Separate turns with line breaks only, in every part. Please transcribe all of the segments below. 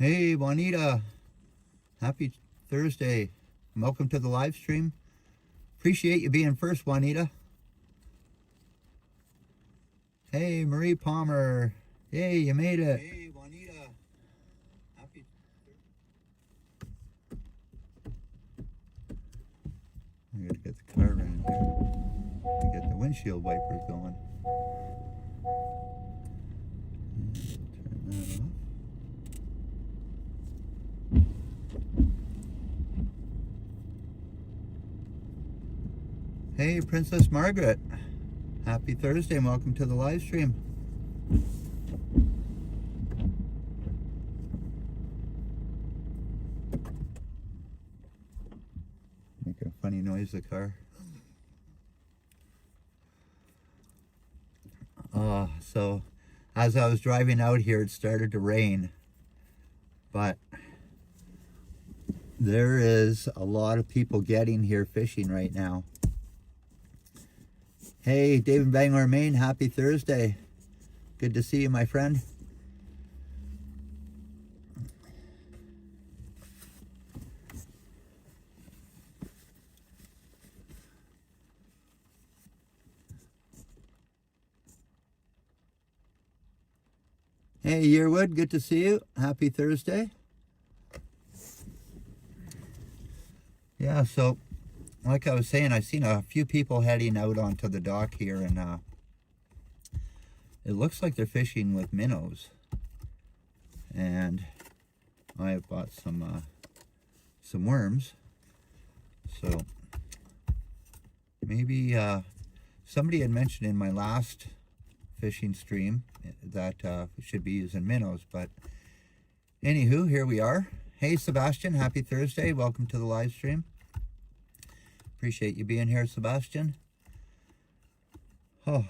Hey, Juanita. Happy Thursday. Welcome to the live stream. Appreciate you being first, Juanita. Hey, Marie Palmer. Hey, you made it. Hey, Juanita. Happy. I gotta get the car running here. Get the windshield wipers going. Turn that off. Hey, Princess Margaret. Happy Thursday and welcome to the live stream. Make a funny noise, the car. So as I was driving out here, it started to rain, but there is a lot of people getting here fishing right now. Hey, David Bangor, Maine, happy Thursday. Good to see you, my friend. Hey, Yearwood, good to see you. Happy Thursday. Yeah, so like I was saying, I've seen a few people heading out onto the dock here, and it looks like they're fishing with minnows. And I have bought some worms. So maybe somebody had mentioned in my last fishing stream that we should be using minnows, but anywho, here we are. Hey, Sebastian, happy Thursday. Welcome to the live stream. Appreciate you being here, Sebastian. Oh,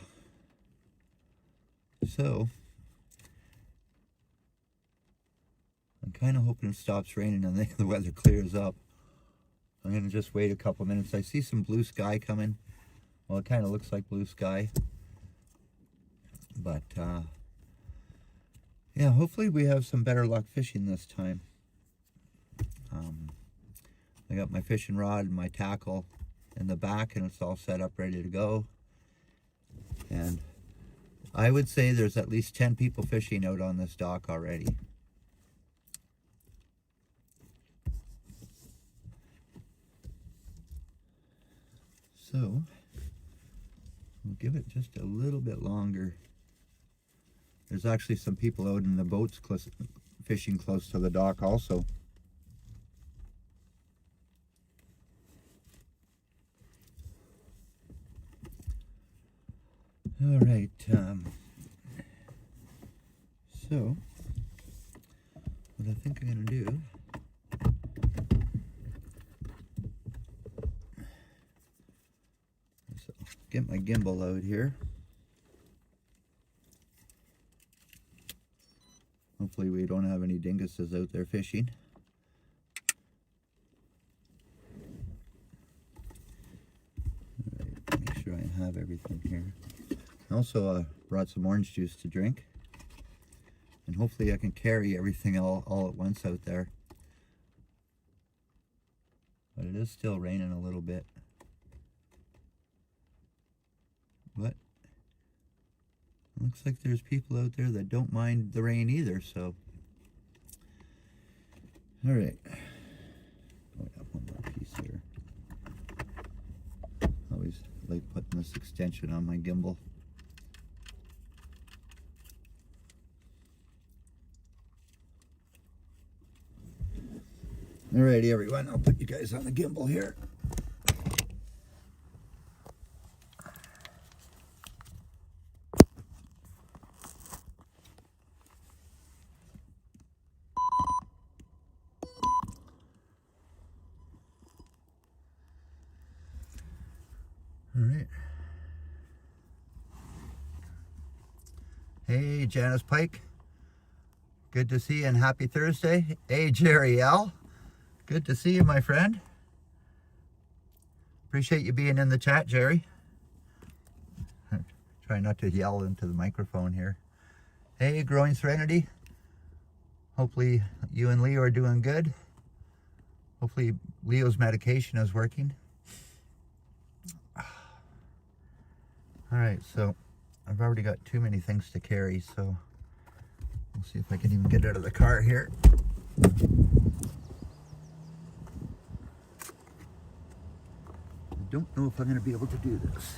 so I'm kind of hoping it stops raining and the weather clears up. I'm going to just wait a couple minutes. I see some blue sky coming. Well, it kind of looks like blue sky. But, yeah, hopefully we have some better luck fishing this time. I got my fishing rod and my tackle in the back, and it's all set up, ready to go. And I would say there's at least 10 people fishing out on this dock already. So we'll give it just a little bit longer. There's actually some people out in the boats fishing close to the dock also. All right, so what I think I'm gonna do is get my gimbal out here. Hopefully we don't have any dinguses out there fishing. All right, make sure I have everything here. I also brought some orange juice to drink, and hopefully I can carry everything all at once out there. But it is still raining a little bit. But it looks like there's people out there that don't mind the rain either, so. All right. Oh, I got one more piece here. Always like putting this extension on my gimbal. Alrighty, everyone, I'll put you guys on the gimbal here. All right. Hey, Janice Pike. Good to see you and happy Thursday. Hey, Jerry L. Good to see you, my friend. Appreciate you being in the chat, Jerry. Try not to yell into the microphone here. Hey, Growing Serenity. Hopefully you and Leo are doing good. Hopefully Leo's medication is working. All right, so I've already got too many things to carry, so we'll see if I can even get out of the car here. I don't know if I'm going to be able to do this.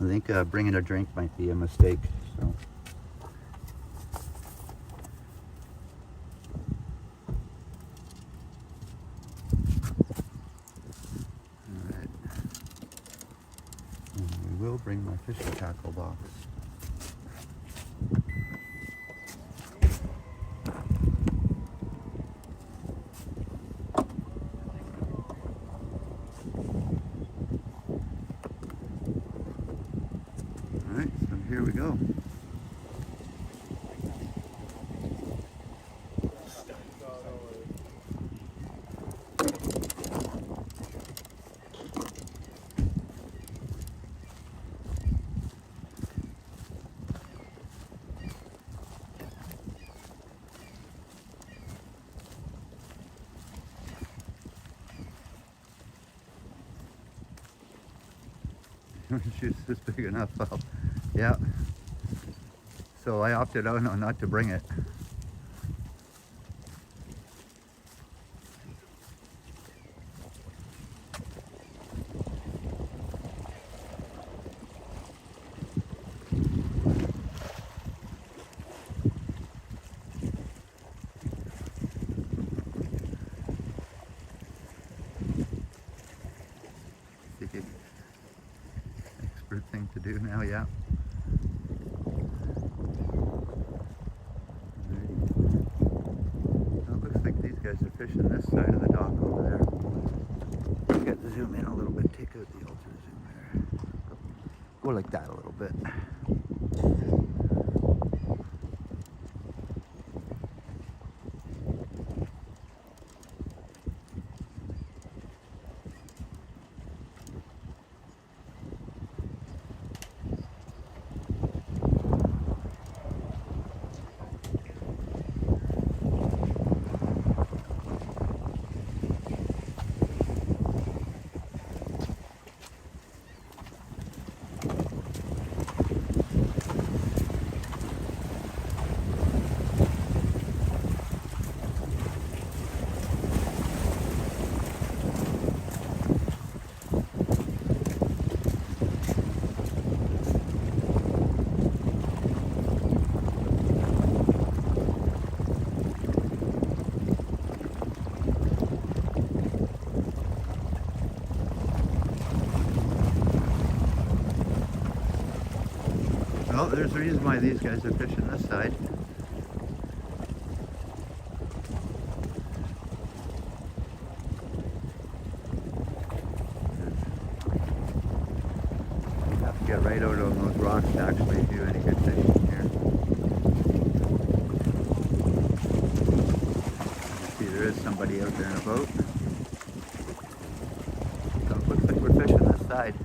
I think bringing a drink might be a mistake, so. Alright. And we will bring my fishing tackle box. Alright, so here we go. She's just big enough. Yeah. So I opted out not to bring it. Expert thing to do now, yeah. Well, it looks like these guys are fishing this side of the dock over there. Get the zoom in a little bit, take out the ultra zoom there. Go like that a little bit. Well, there's a reason why these guys are fishing this side. You have to get right out on those rocks to actually do any good fishing here. You see, there is somebody out there in a boat. So it looks like we're fishing this side.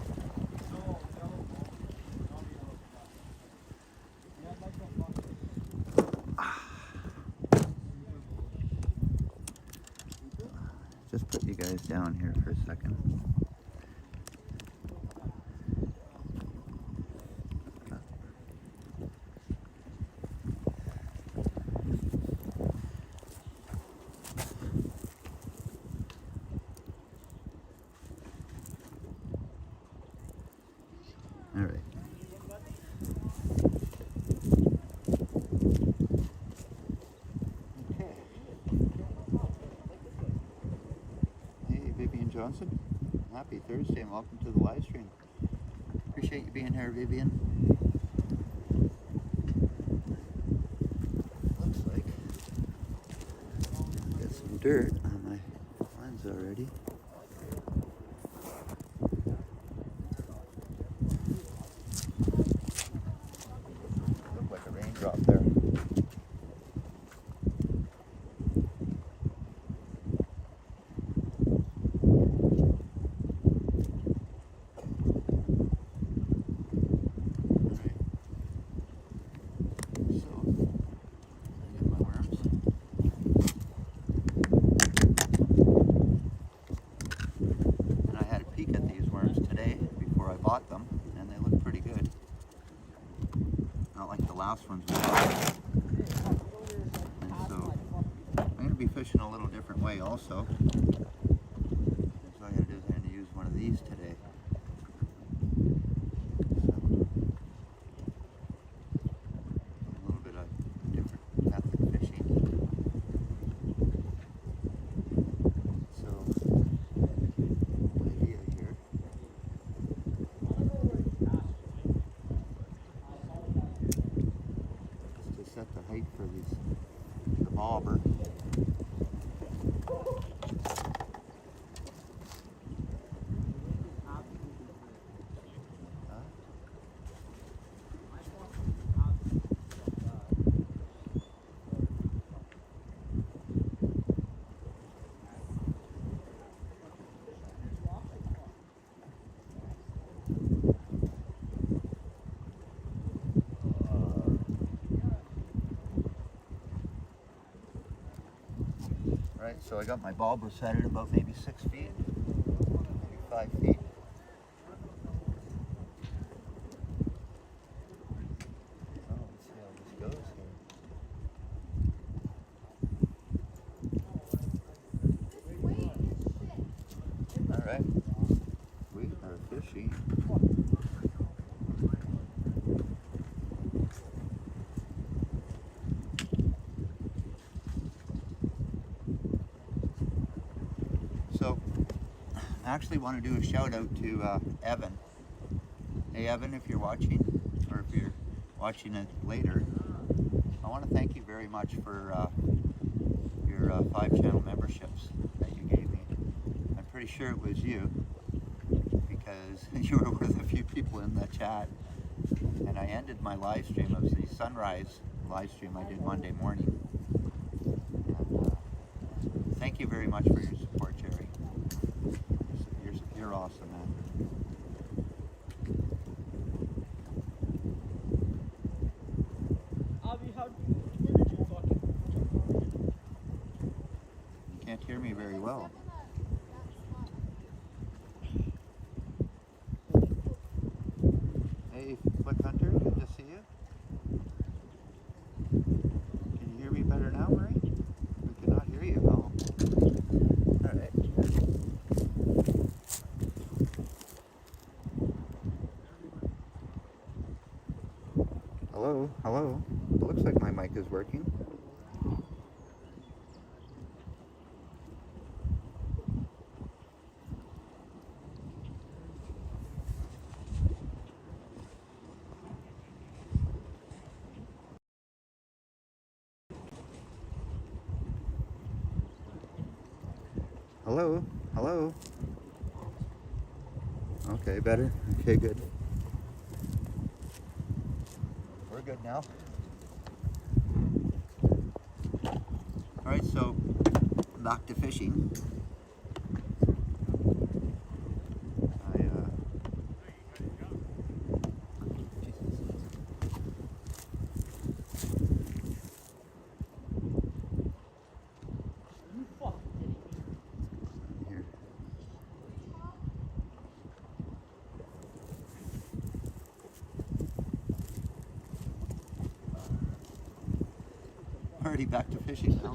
Just put you guys down here for a second. All right. Johnson, happy Thursday and welcome to the live stream. Appreciate you being here, Vivian. Looks like I got some dirt on my lens already. pretty good. Not like the last ones we got. And so I'm going to be fishing a little different way also. So what I'm going to do is I'm going to use one of these today. A little bit of different method fishing. So the idea here is to set the height for the bobber. Right, so I got my bobber set at about maybe 6 feet, maybe 5 feet. Oh, let's see how this goes here. All right, we are fishing. So, I actually want to do a shout out to Evan. Hey Evan, if you're watching, or if you're watching it later, I want to thank you very much for your 5-channel memberships that you gave me. I'm pretty sure it was you, because you were one of the few people in the chat. And I ended my live stream, it was the sunrise live stream I did Monday morning. And, thank you very much for your support, Jerry. You're awesome, man.
Avi, where did you fucking...
You can't hear me very well. Hey, Foot Hunter, good to see you. Can you hear me better now, Marie? We cannot hear you. Oh. All right. Hello, hello. It looks like my mic is working. Hello, hello. Okay, better. Okay, good. We're good now. All right, so back to fishing. Here. Already back to fishing now.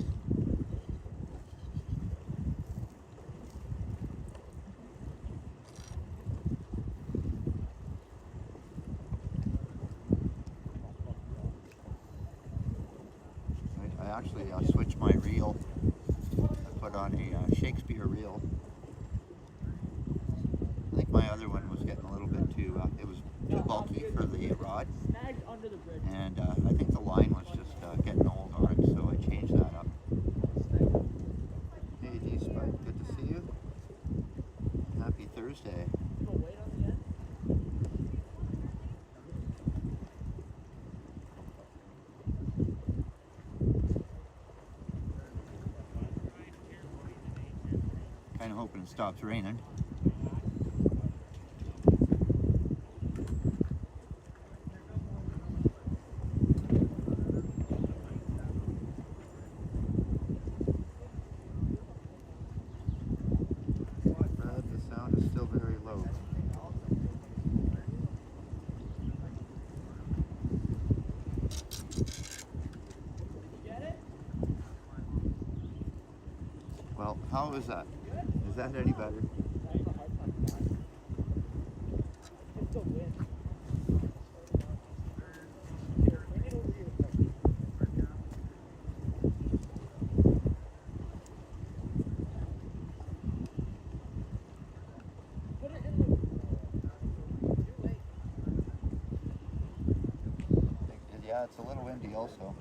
I actually switched my reel. I put on a Shakespeare reel. I think my other one was getting a little bit too, it was too bulky for the rod. And I think the line was just getting old on it, so I changed that up. Hey D-Spike, good to see you. Happy Thursday. Kind of hoping it stops raining. Brad, the sound is still very low.
Get it?
Well, how is that? Is that any better?
It's the wind. Put it in the. Too late.
Yeah, it's a little windy also. All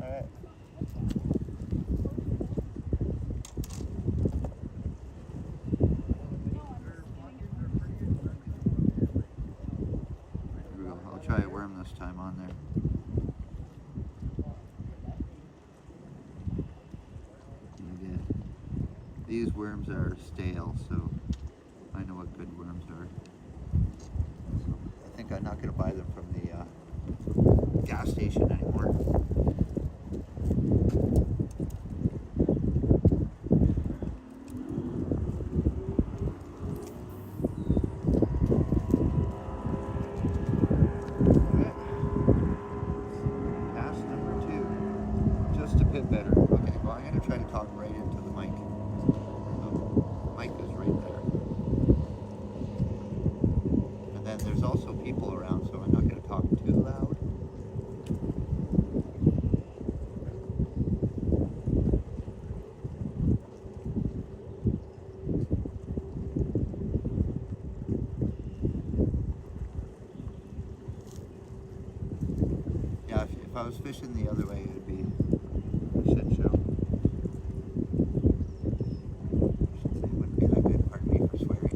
right. Here we go. I'll try a worm this time on there. And these worms are stale, so I know what good worms are. So I think I'm not going to buy them from the gas station anymore. Pass number 2. Just a bit better. Okay, well I'm going to try to talk right into the mic. The mic is right there. And then there's also people around, so I'm not going to talk too loud. Yeah, if I was fishing the other way, it would be a shit show. I should say it wouldn't be that good, pardon me for swearing.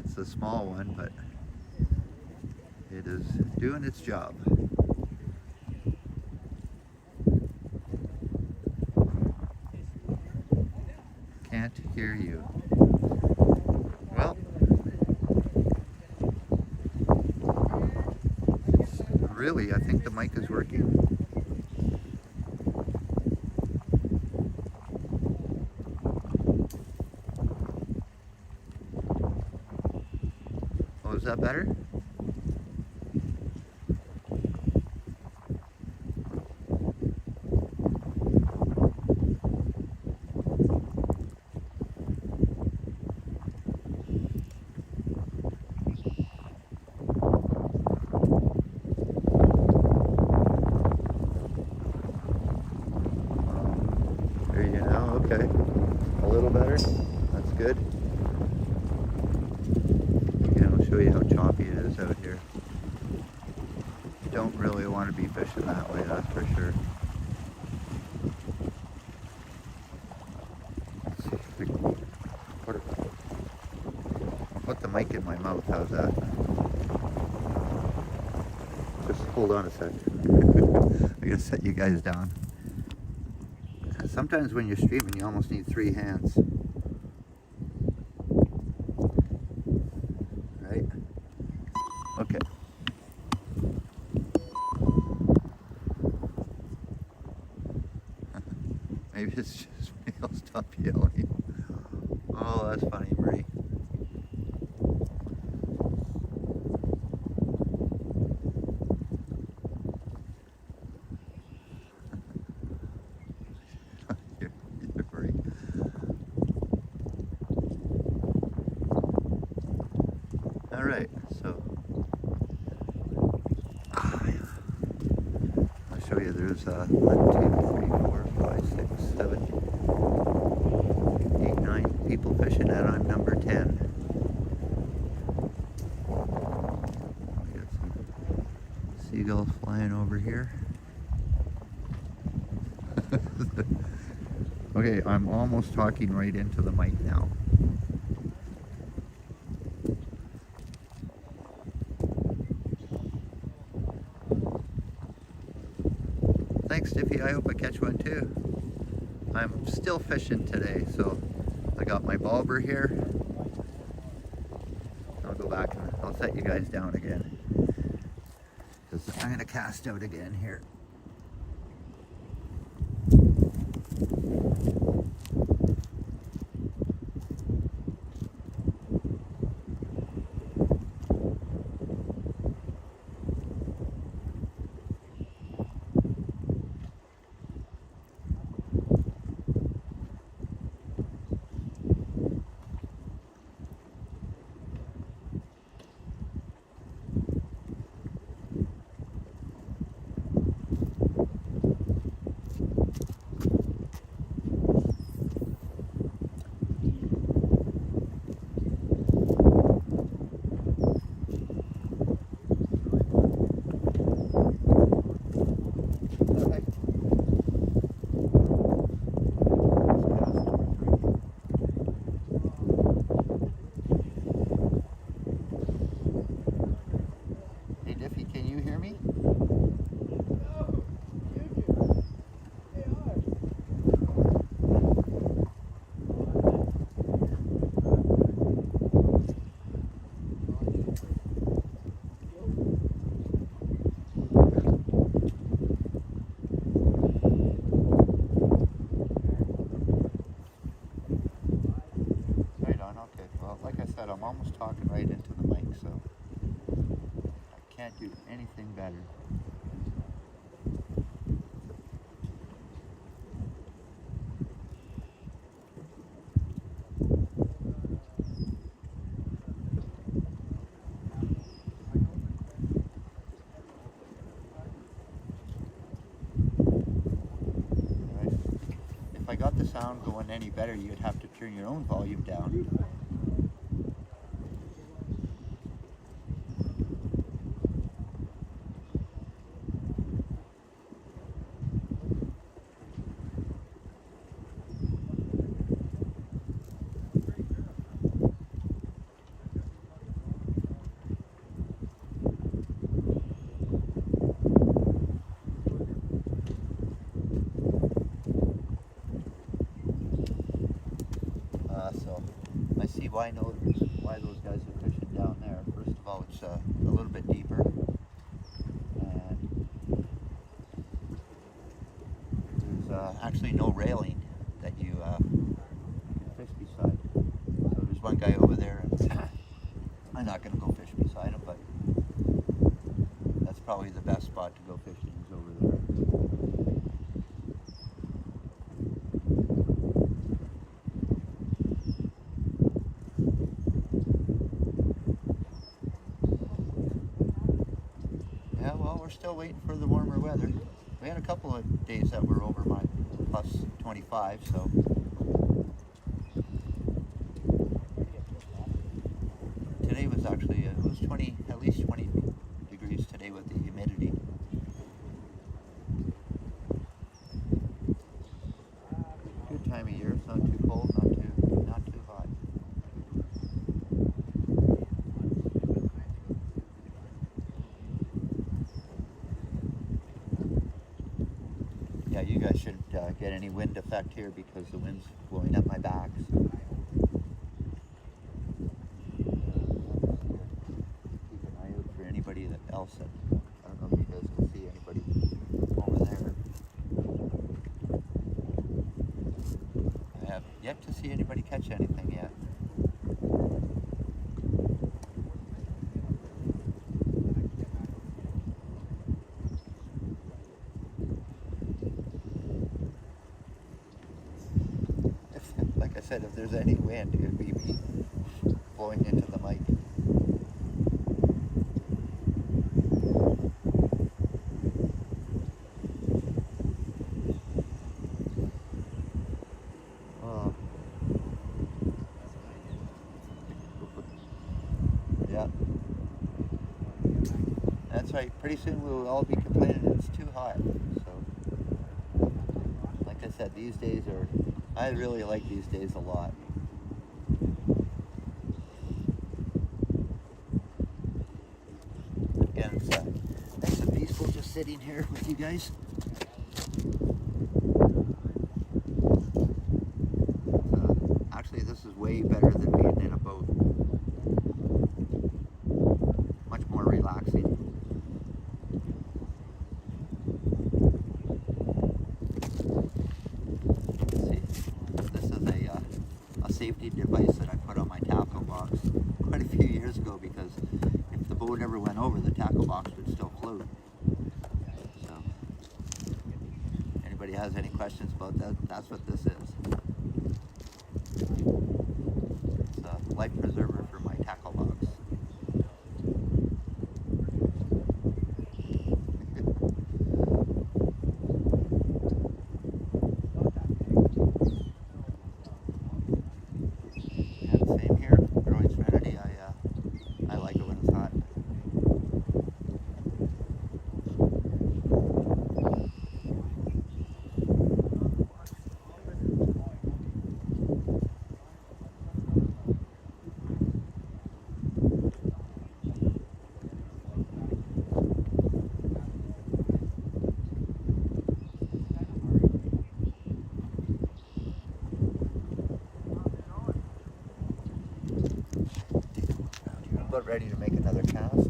It's a small one, but it is doing its job. Can't hear you. Well, really, I think the mic is working. Oh, is that better? There you go, okay. A little better, that's good. Again, I'll show you how choppy it is out here. You don't really want to be fishing that way, that's for sure. Let's see if we can I'll put the mic in my mouth, how's that? Just hold on a sec. I gotta set you guys down. Sometimes when you're streaming, you almost need 3 hands. Right? Okay. Maybe it's just me. I'll stop yelling. Oh, that's funny, Marie. All right, so I'll show you. There's 1, 2, 3, 4, 5, 6, 7, 8, 9 people fishing, and I'm number 10. We got some seagulls flying over here. Okay, I'm almost talking right into the mic now. Thanks, Diffie. I hope I catch one too. I'm still fishing today, so I got my bobber here. I'll go back and I'll set you guys down again, because I'm going to cast out again here. Hey Diffie, can you hear me?
No, you do. They are.
Right on, okay. Well, like I said, I'm almost talking right into the mic, so I can't do anything better. Right. If I got the sound going any better, you'd have to turn your own volume down. So I see why those guys are fishing down there. First of all, it's a little bit deeper, and there's actually no railing that you can fish beside. So there's one guy over there, and I'm not going to go fish beside him, but that's probably the best spot to go fishing is over there. Yeah, well, we're still waiting for the warmer weather. We had a couple of days that were over my plus 25, so today was actually, it was 20, at least 20 degrees today with the humidity. Good time of year, it's not too cold, not too hot. Yeah, you guys shouldn't get any wind effect here because the wind's blowing up my back. So. Keep an eye out for anybody else that, I don't know if you guys can see anybody over there. I have yet to see anybody catch anything yet. Like I said, if there's any wind, it would be me blowing into the mic. Yeah. That's right. Pretty soon we'll all be complaining it's too hot. So, like I said, these days are, I really like these days a lot. Again, it's nice and peaceful just sitting here with you guys. Actually, this is way better than being in a boat. Much more relaxing. This is a safety device that I put on my tackle box quite a few years ago, because if the boat ever went over, the tackle box would still float. So, anybody has any questions about that, that's what this is. It's a life preserver for my tackle box. Same here, growing serenity. I like it when it's hot. I'm about ready to make another cast.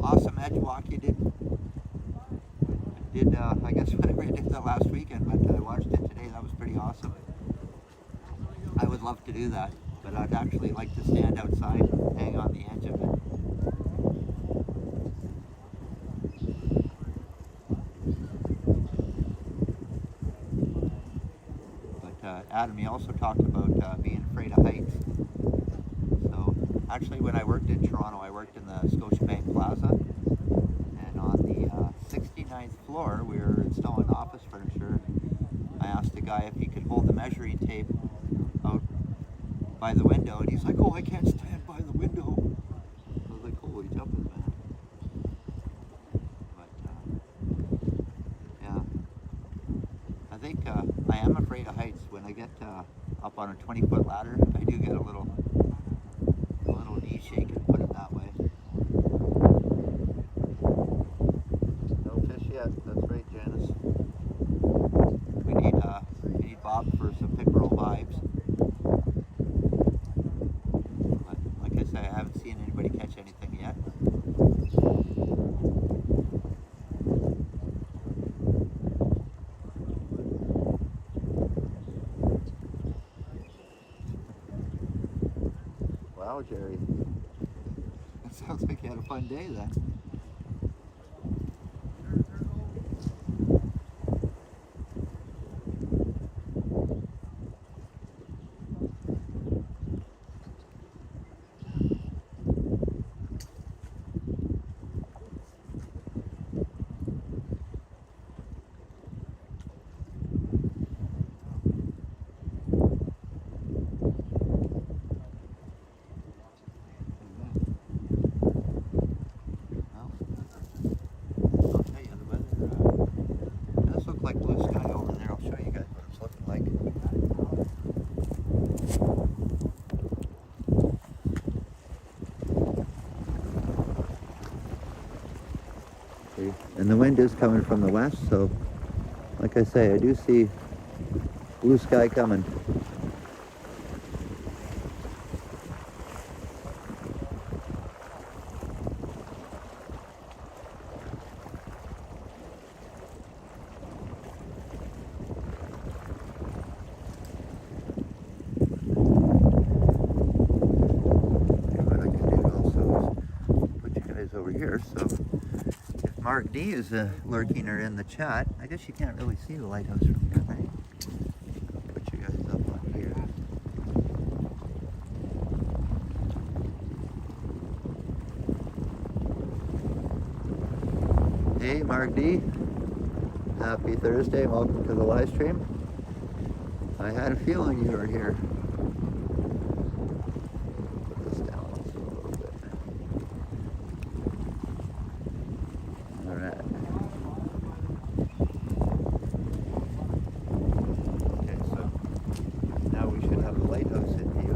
Awesome edge walk you did. I guess whatever you did that last weekend, but I watched it today. That was pretty awesome. I would love to do that, but I'd actually like to stand outside and hang on the edge of it. But Adam, you also talked about being afraid of heights. So actually, when I worked in Toronto, I worked in the Scotiabank Plaza, and on the 69th floor, we were installing office furniture. I asked the guy if he could hold the measuring tape out by the window, and he's like, "Oh, I can't stand by the window." I was like, "Holy jumping, man!" But yeah, I think I am afraid of heights. When I get up on a 20-foot ladder, I do get a little knee shaking, put it that way. No fish yet. That's right, Janice. We need Bob for some pickerel vibes. But like I say, I haven't seen anybody catch anything yet. Wow, Jerry. That sounds like you had a fun day then. Like blue sky over there. I'll show you guys what it's looking like. See? And the wind is coming from the west, so like I say, I do see blue sky coming. over here. So if Mark D is lurking or in the chat, I guess you can't really see the lighthouse from here, right? I'll put you guys up on here. Hey, Mark D. Happy Thursday. Welcome to the live stream. I had a feeling you were here. Put this down also a little bit. All right. Okay, so now we should have the lighthouse in view.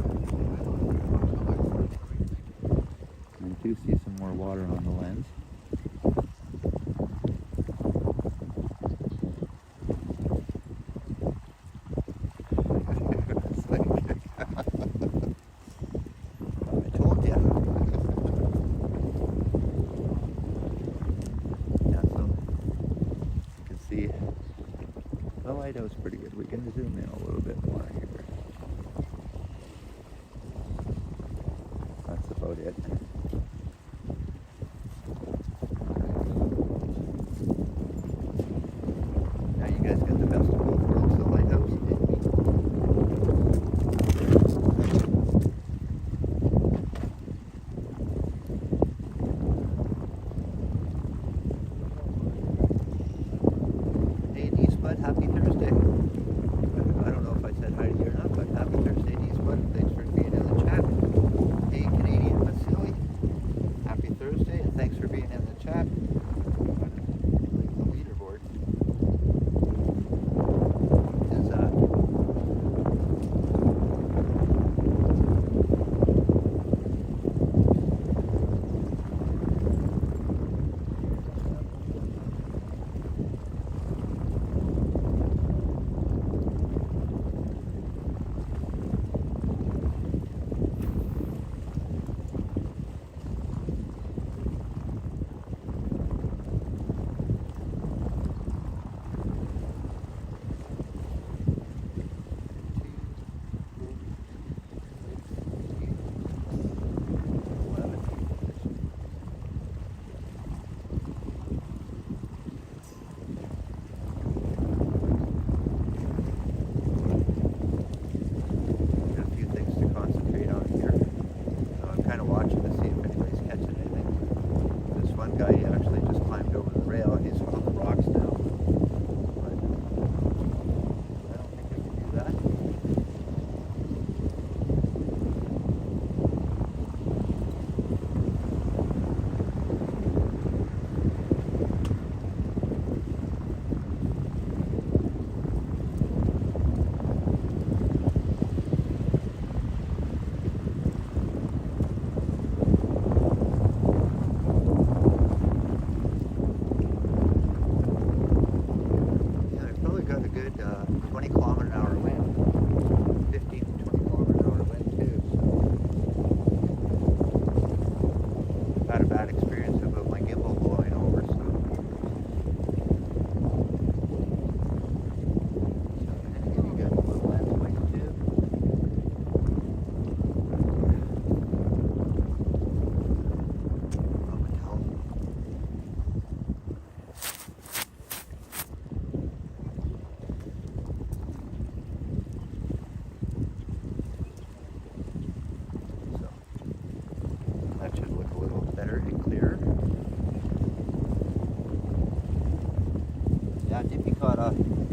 I do see some more water on the lens. That was pretty good. We can zoom in a little bit more here. That's about it. Now you guys get the best of both worlds, the lighthouse and me. Hey, D-Spud, happy Thursday. I don't know if I said hi to you or not, but happy Thursday, D-Spud. Thanks for being in the chat. Hey, Canadian Vasily, happy Thursday, and thanks for being in the chat. The leaderboard is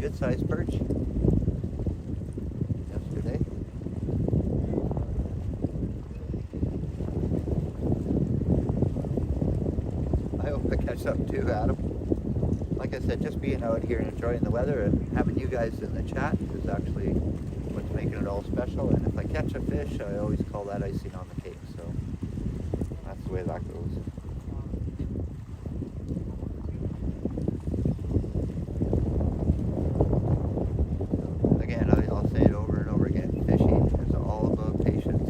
good sized perch yesterday. I hope I catch something too, Adam. Like I said, just being out here and enjoying the weather and having you guys in the chat is actually what's making it all special. And if I catch a fish, I always call that icing on the cake. So that's the way that goes. I'll say it over and over again, fishing is all about patience.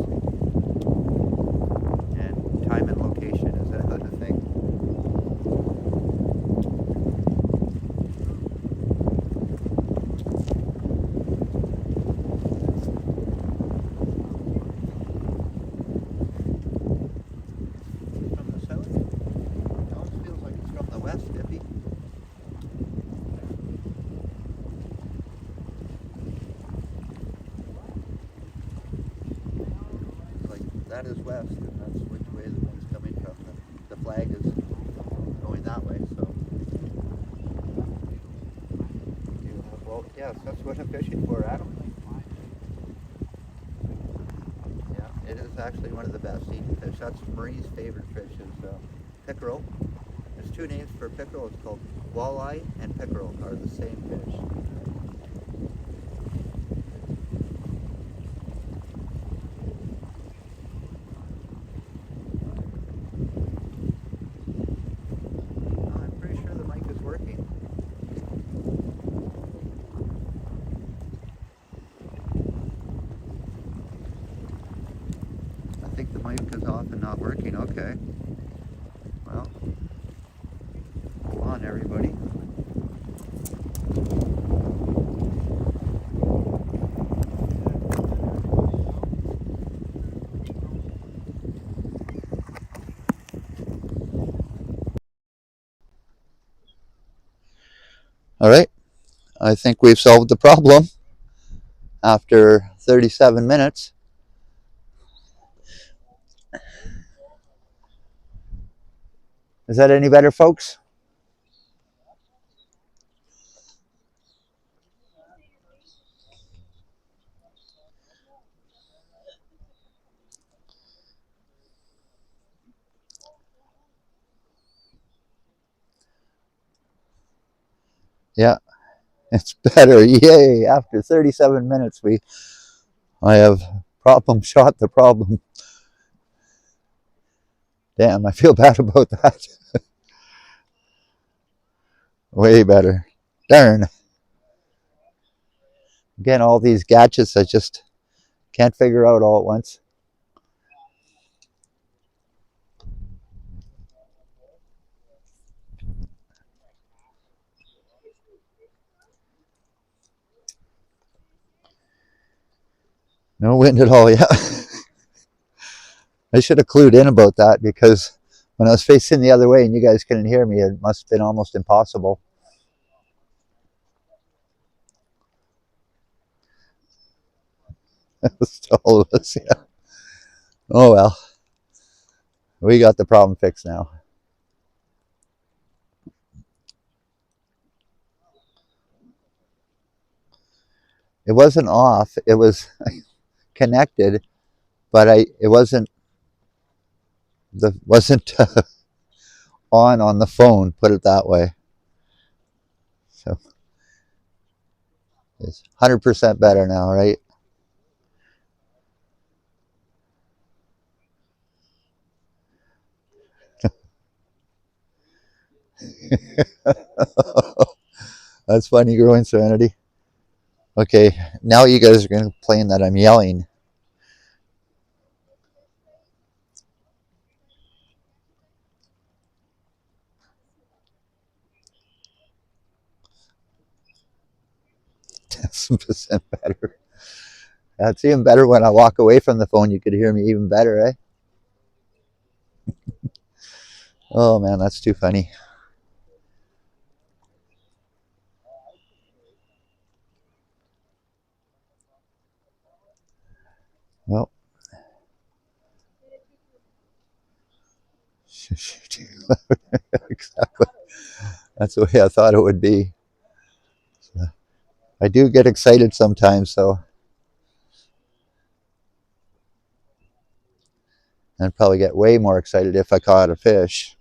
And time and location is another thing. From the south. that is west, and that's which way the wind's coming from. The flag is going that way, so. Well, yes, that's what I'm fishing for, Adam. Yeah, it is actually one of the best eaten fish. That's Marie's favorite fish is pickerel. There's two names for pickerel. It's called walleye and pickerel are the same fish. Oh, I'm pretty sure the mic is working. I think the mic is off and not working. Okay. Well, hold on, everybody. All right. I think we've solved the problem after 37 minutes. Is that any better, folks? Yeah, it's better. Yay! After 37 minutes, I have shot the problem. Damn, I feel bad about that. Way better. Darn. Again, all these gadgets I just can't figure out all at once. No wind at all, yeah. I should have clued in about that because when I was facing the other way and you guys couldn't hear me, it must have been almost impossible. All of us, yeah. Oh well, we got the problem fixed now. It wasn't off, it was connected, but it wasn't on the phone, put it that way. So it's 100% better now, right? That's funny, growing serenity. Okay, now you guys are going to complain that I'm yelling. Some percent better. That's even better when I walk away from the phone. You could hear me even better, eh? Oh man, that's too funny. Well, exactly. That's the way I thought it would be. I do get excited sometimes, so I'd probably get way more excited if I caught a fish.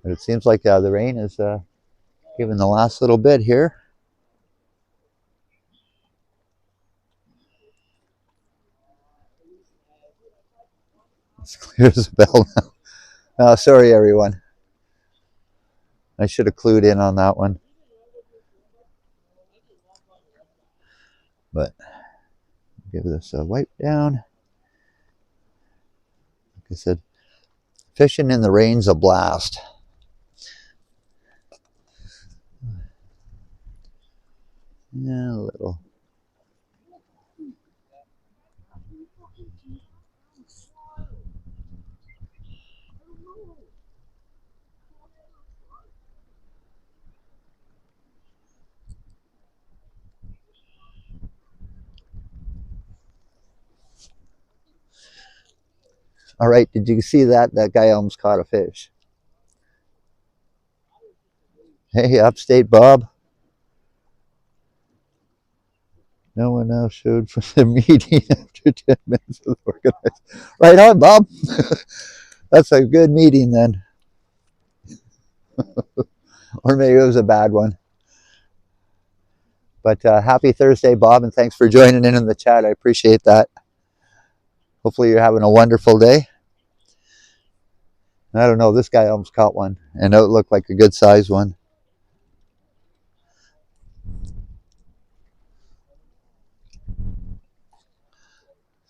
But it seems like the rain is giving the last little bit here. It's clear as a bell now. Sorry, everyone. I should have clued in on that one. But give this a wipe down. Like I said, fishing in the rain's a blast. Yeah, a little.
All right, did you see that? That guy almost caught a fish. Hey, upstate Bob. No one else showed for the meeting after 10 minutes of organized. Right on, Bob. That's a good meeting then. Or maybe it was a bad one. But happy Thursday, Bob, and thanks for joining in the chat. I appreciate that. Hopefully you're having a wonderful day. I don't know, this guy almost caught one, and it looked like a good size one.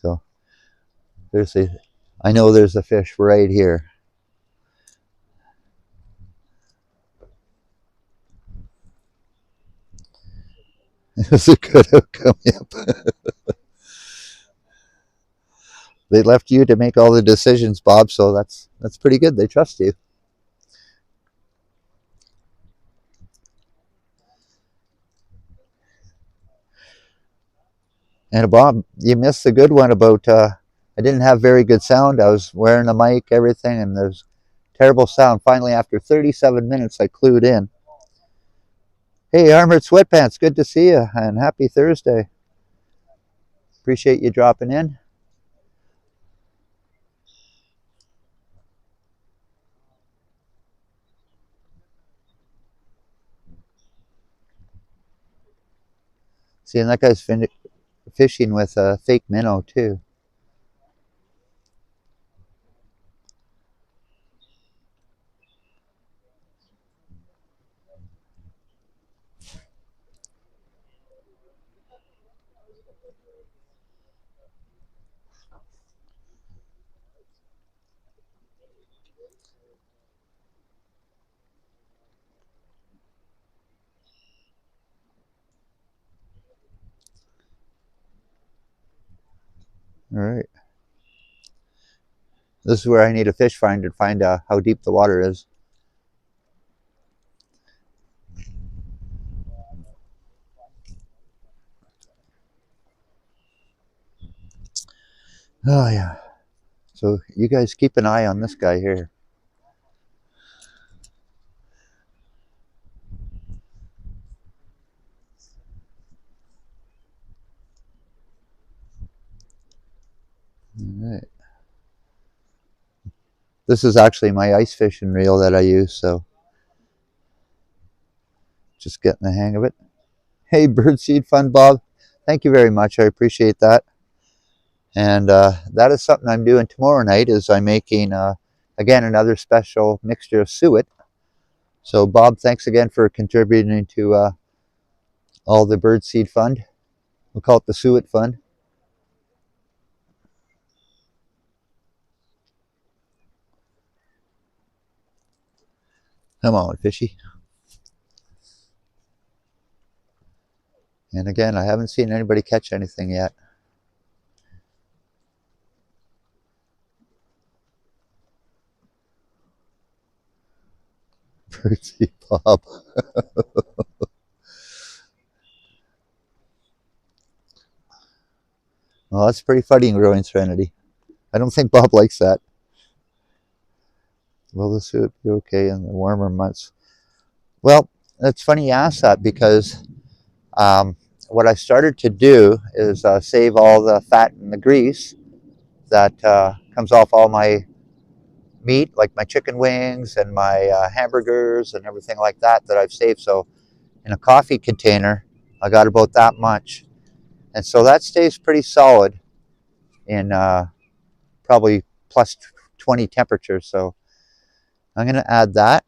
So I know there's a fish right here. It was a good outcome. Yep. They left you to make all the decisions, Bob, so that's pretty good. They trust you. And Bob, you missed the good one about I didn't have very good sound. I was wearing a mic, everything, and there's terrible sound. Finally, after 37 minutes, I clued in. Hey, Armored Sweatpants, good to see you, and happy Thursday. Appreciate you dropping in. See, and that guy's fishing with a fake minnow, too. All right. This is where I need a fish finder to find how deep the water is. Oh, yeah. So you guys keep an eye on this guy here. All right. This is actually my ice fishing reel that I use, so just getting the hang of it. Hey, Birdseed Fund, Bob. Thank you very much. I appreciate that. And that is something I'm doing tomorrow night. Is I'm making again another special mixture of suet. So, Bob, thanks again for contributing to all the Birdseed Fund. We'll call it the Suet Fund. Come on, fishy. And again, I haven't seen anybody catch anything yet. Birdseed Bob. Well, that's pretty funny, growing serenity. I don't think Bob likes that. Will the suit be okay in the warmer months? Well, it's funny you ask that because what I started to do is save all the fat and the grease that comes off all my meat, like my chicken wings and my hamburgers and everything like that I've saved. So in a coffee container, I got about that much. And so that stays pretty solid in probably plus 20 temperatures. So I'm going to add that,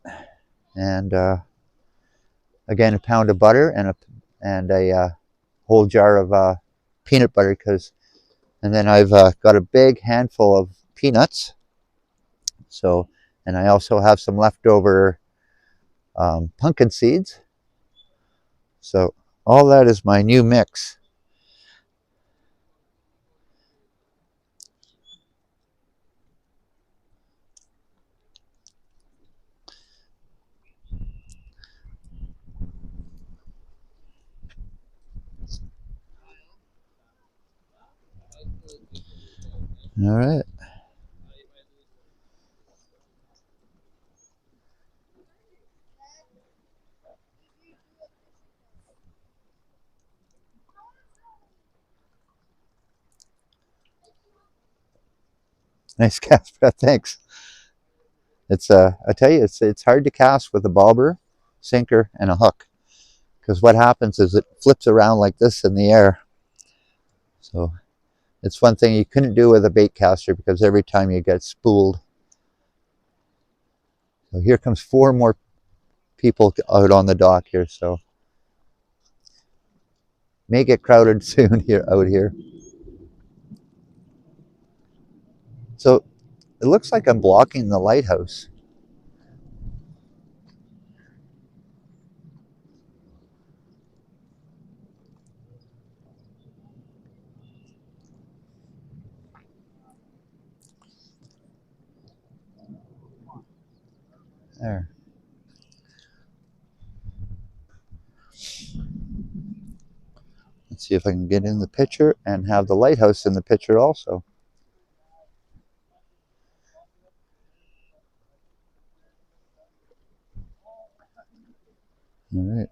and again, a pound of butter and a whole jar of peanut butter, and then I've got a big handful of peanuts. So, and I also have some leftover pumpkin seeds. So all that is my new mix. All right. Nice cast, Brett. Thanks. It's I tell you, it's hard to cast with a bobber, sinker, and a hook because what happens is it flips around like this in the air. So it's one thing you couldn't do with a bait caster because every time you get spooled. So here comes 4 more people out on the dock here. So may get crowded soon here out here. So it looks like I'm blocking the lighthouse. There. Let's see if I can get in the picture and have the lighthouse in the picture also. All right.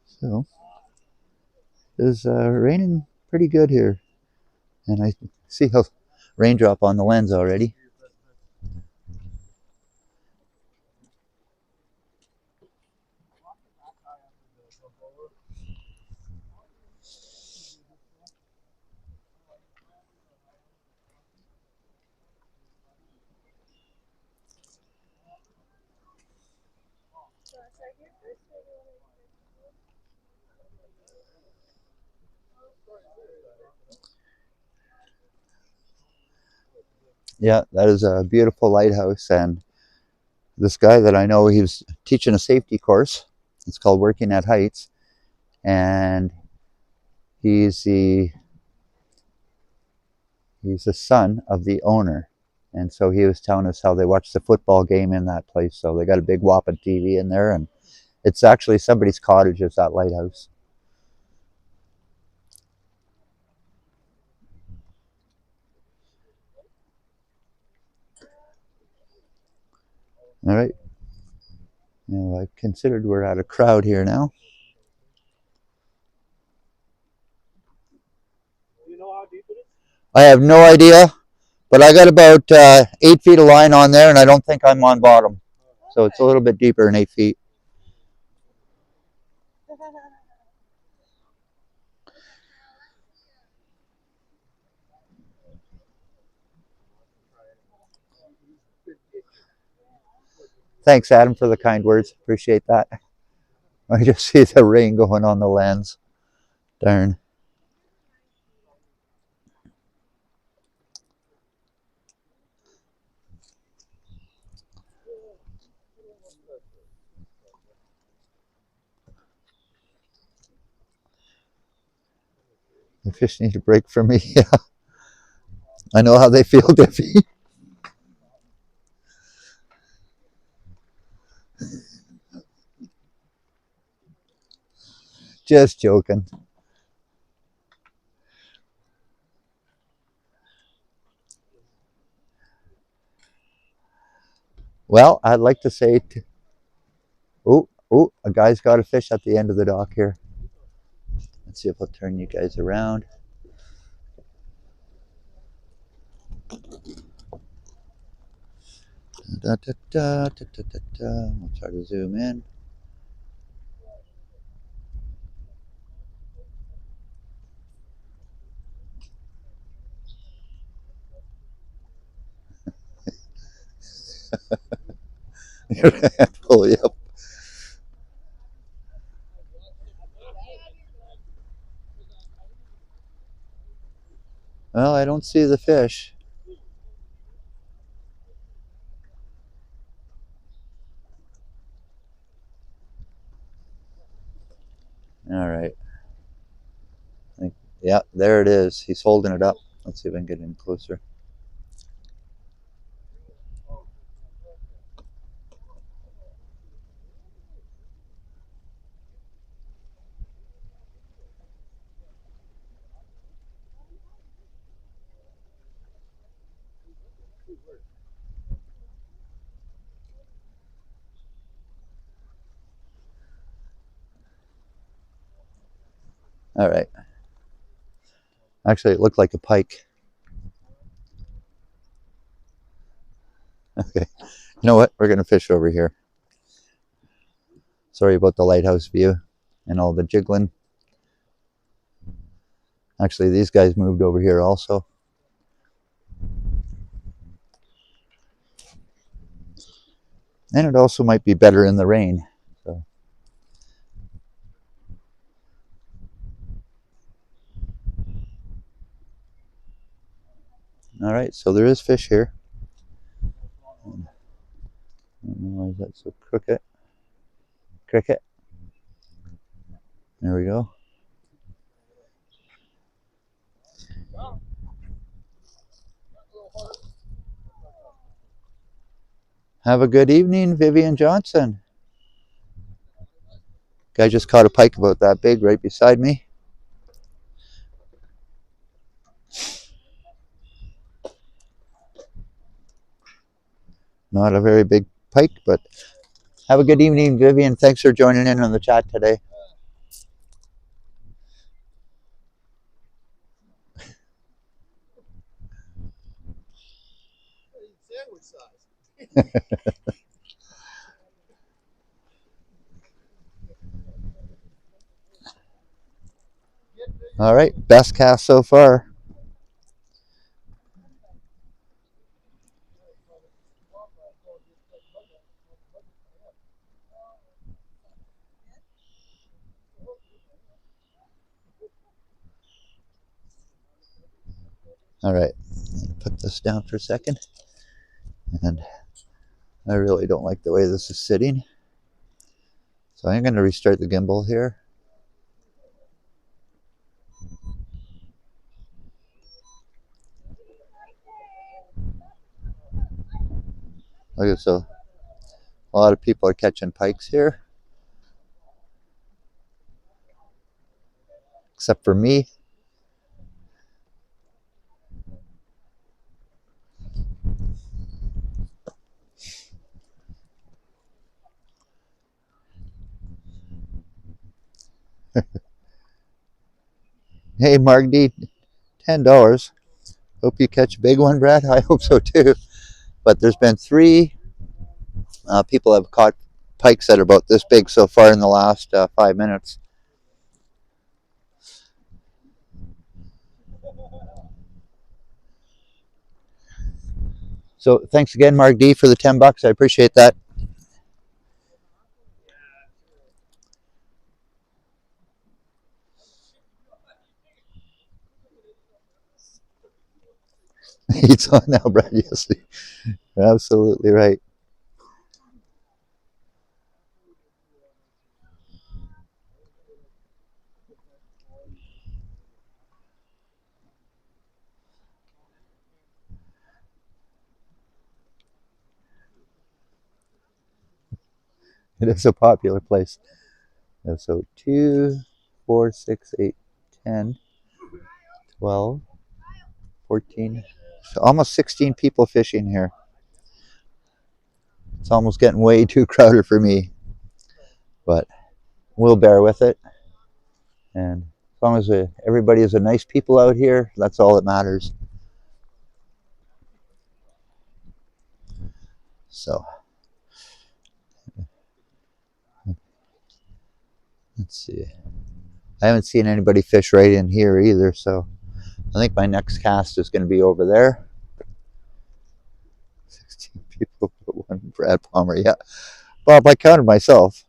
So it's raining pretty good here, and I see a raindrop on the lens already. Yeah, that is a beautiful lighthouse, and this guy that I know, he was teaching a safety course. It's called Working at Heights, and he's the son of the owner. And so he was telling us how they watch the football game in that place. So they got a big whopping TV in there, and it's actually somebody's cottage is that lighthouse. All right. Now I've considered we're at a crowd here now.
Do you know how deep it is?
I have no idea, but I got about 8 feet of line on there, and I don't think I'm on bottom. So it's a little bit deeper than 8 feet. Thanks, Adam, for the kind words. Appreciate that. I just see the rain going on the lens. Darn. The fish need a break from me. Yeah, I know how they feel, Diffy. Just joking. Well, I'd like to say, a guy's got a fish at the end of the dock here. Let's see if I'll turn you guys around. Da, da, da, da, da, da, da. I'll try to zoom in. Pull you up. Well, I don't see the fish. All right. Yeah, there it is. He's holding it up. Let's see if I can get in closer. All right. Actually, it looked like a pike. Okay. You know what? We're going to fish over here. Sorry about the lighthouse view and all the jiggling. Actually, these guys moved over here also. And it also might be better in the rain. So. All right, so there is fish here. I don't know why is that so crooked. Cricket. There we go. Have a good evening, Vivian Johnson. Guy just caught a pike about that big right beside me. Not a very big pike, but have a good evening, Vivian. Thanks for joining in on the chat today.
Sandwich size.
All right, best cast so far. All right, put this down for a second. And I really don't like the way this is sitting. So I'm going to restart the gimbal here. Okay, so a lot of people are catching pikes here. Except for me. Hey, Mark D, $10. Hope you catch a big one, Brad. I hope so too. But there's been 3 people have caught pikes that are about this big so far in the last 5 minutes. So thanks again, Mark D, for the $10. I appreciate that. It's on now, Brad. Yes, you're absolutely right. It is a popular place. And so 2, 4, 6, 8, 10, 12, 14, so almost 16 people fishing here. It's almost getting way too crowded for me, but we'll bear with it. And as long as everybody is a nice people out here, that's all that matters. So let's see. I haven't seen anybody fish right in here either, so I think my next cast is going to be over there. 16 people, but 1 Brad Palmer. Yeah, Bob, I counted myself.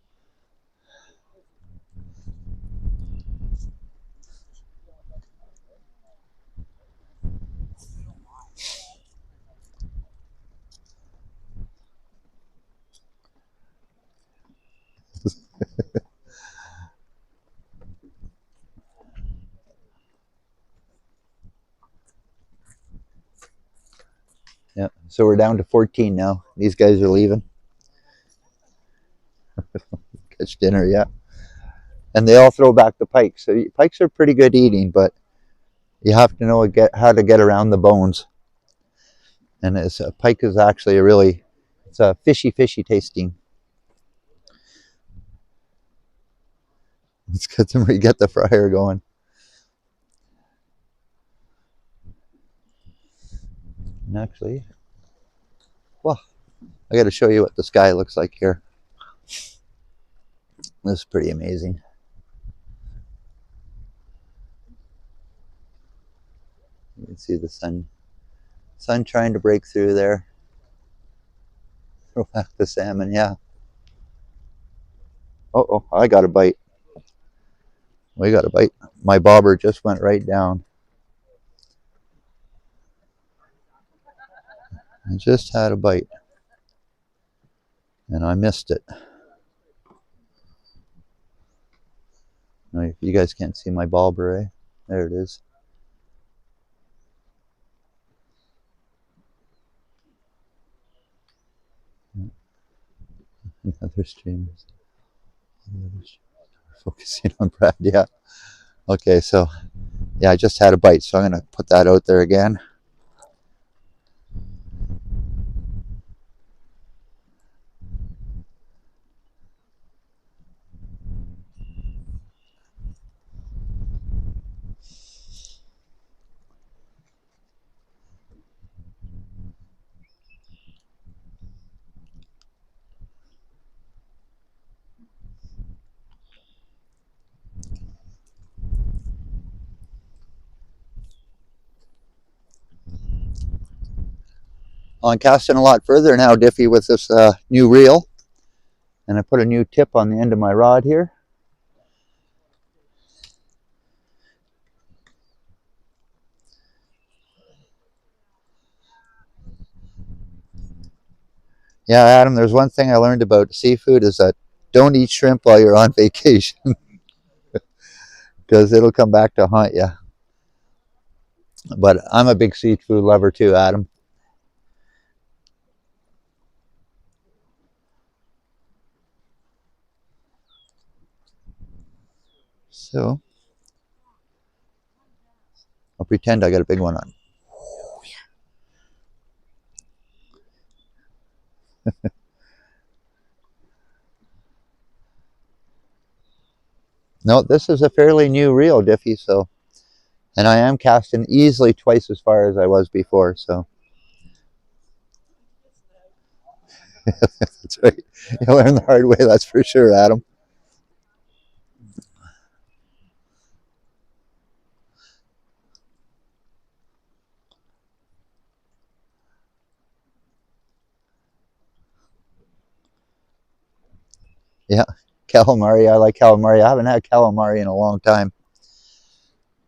Yeah, so we're down to 14 now. These guys are leaving. Catch dinner, yeah. And they all throw back the pikes. So pikes are pretty good eating, but you have to know how to get around the bones. And a pike is actually it's a fishy tasting. Let's get the fryer going. Actually, well, I got to show you what the sky looks like here. This is pretty amazing. You can see the sun trying to break through there. Throw back the salmon, yeah. Oh, I got a bite. We got a bite. My bobber just went right down. I just had a bite. And I missed it. Now, if you guys can't see my bobber, eh? There it is. Another stream. Focusing on Brad, yeah. Okay, so yeah, I just had a bite, so I'm gonna put that out there again. Well, I'm casting a lot further now, Diffie, with this new reel. And I put a new tip on the end of my rod here. Yeah, Adam, there's one thing I learned about seafood is that don't eat shrimp while you're on vacation. Because it'll come back to haunt you. But I'm a big seafood lover too, Adam. So, I'll pretend I got a big one on. No, this is a fairly new reel, Diffie, so. And I am casting easily twice as far as I was before, so. That's right. You learn the hard way, that's for sure, Adam. Yeah, calamari. I like calamari. I haven't had calamari in a long time.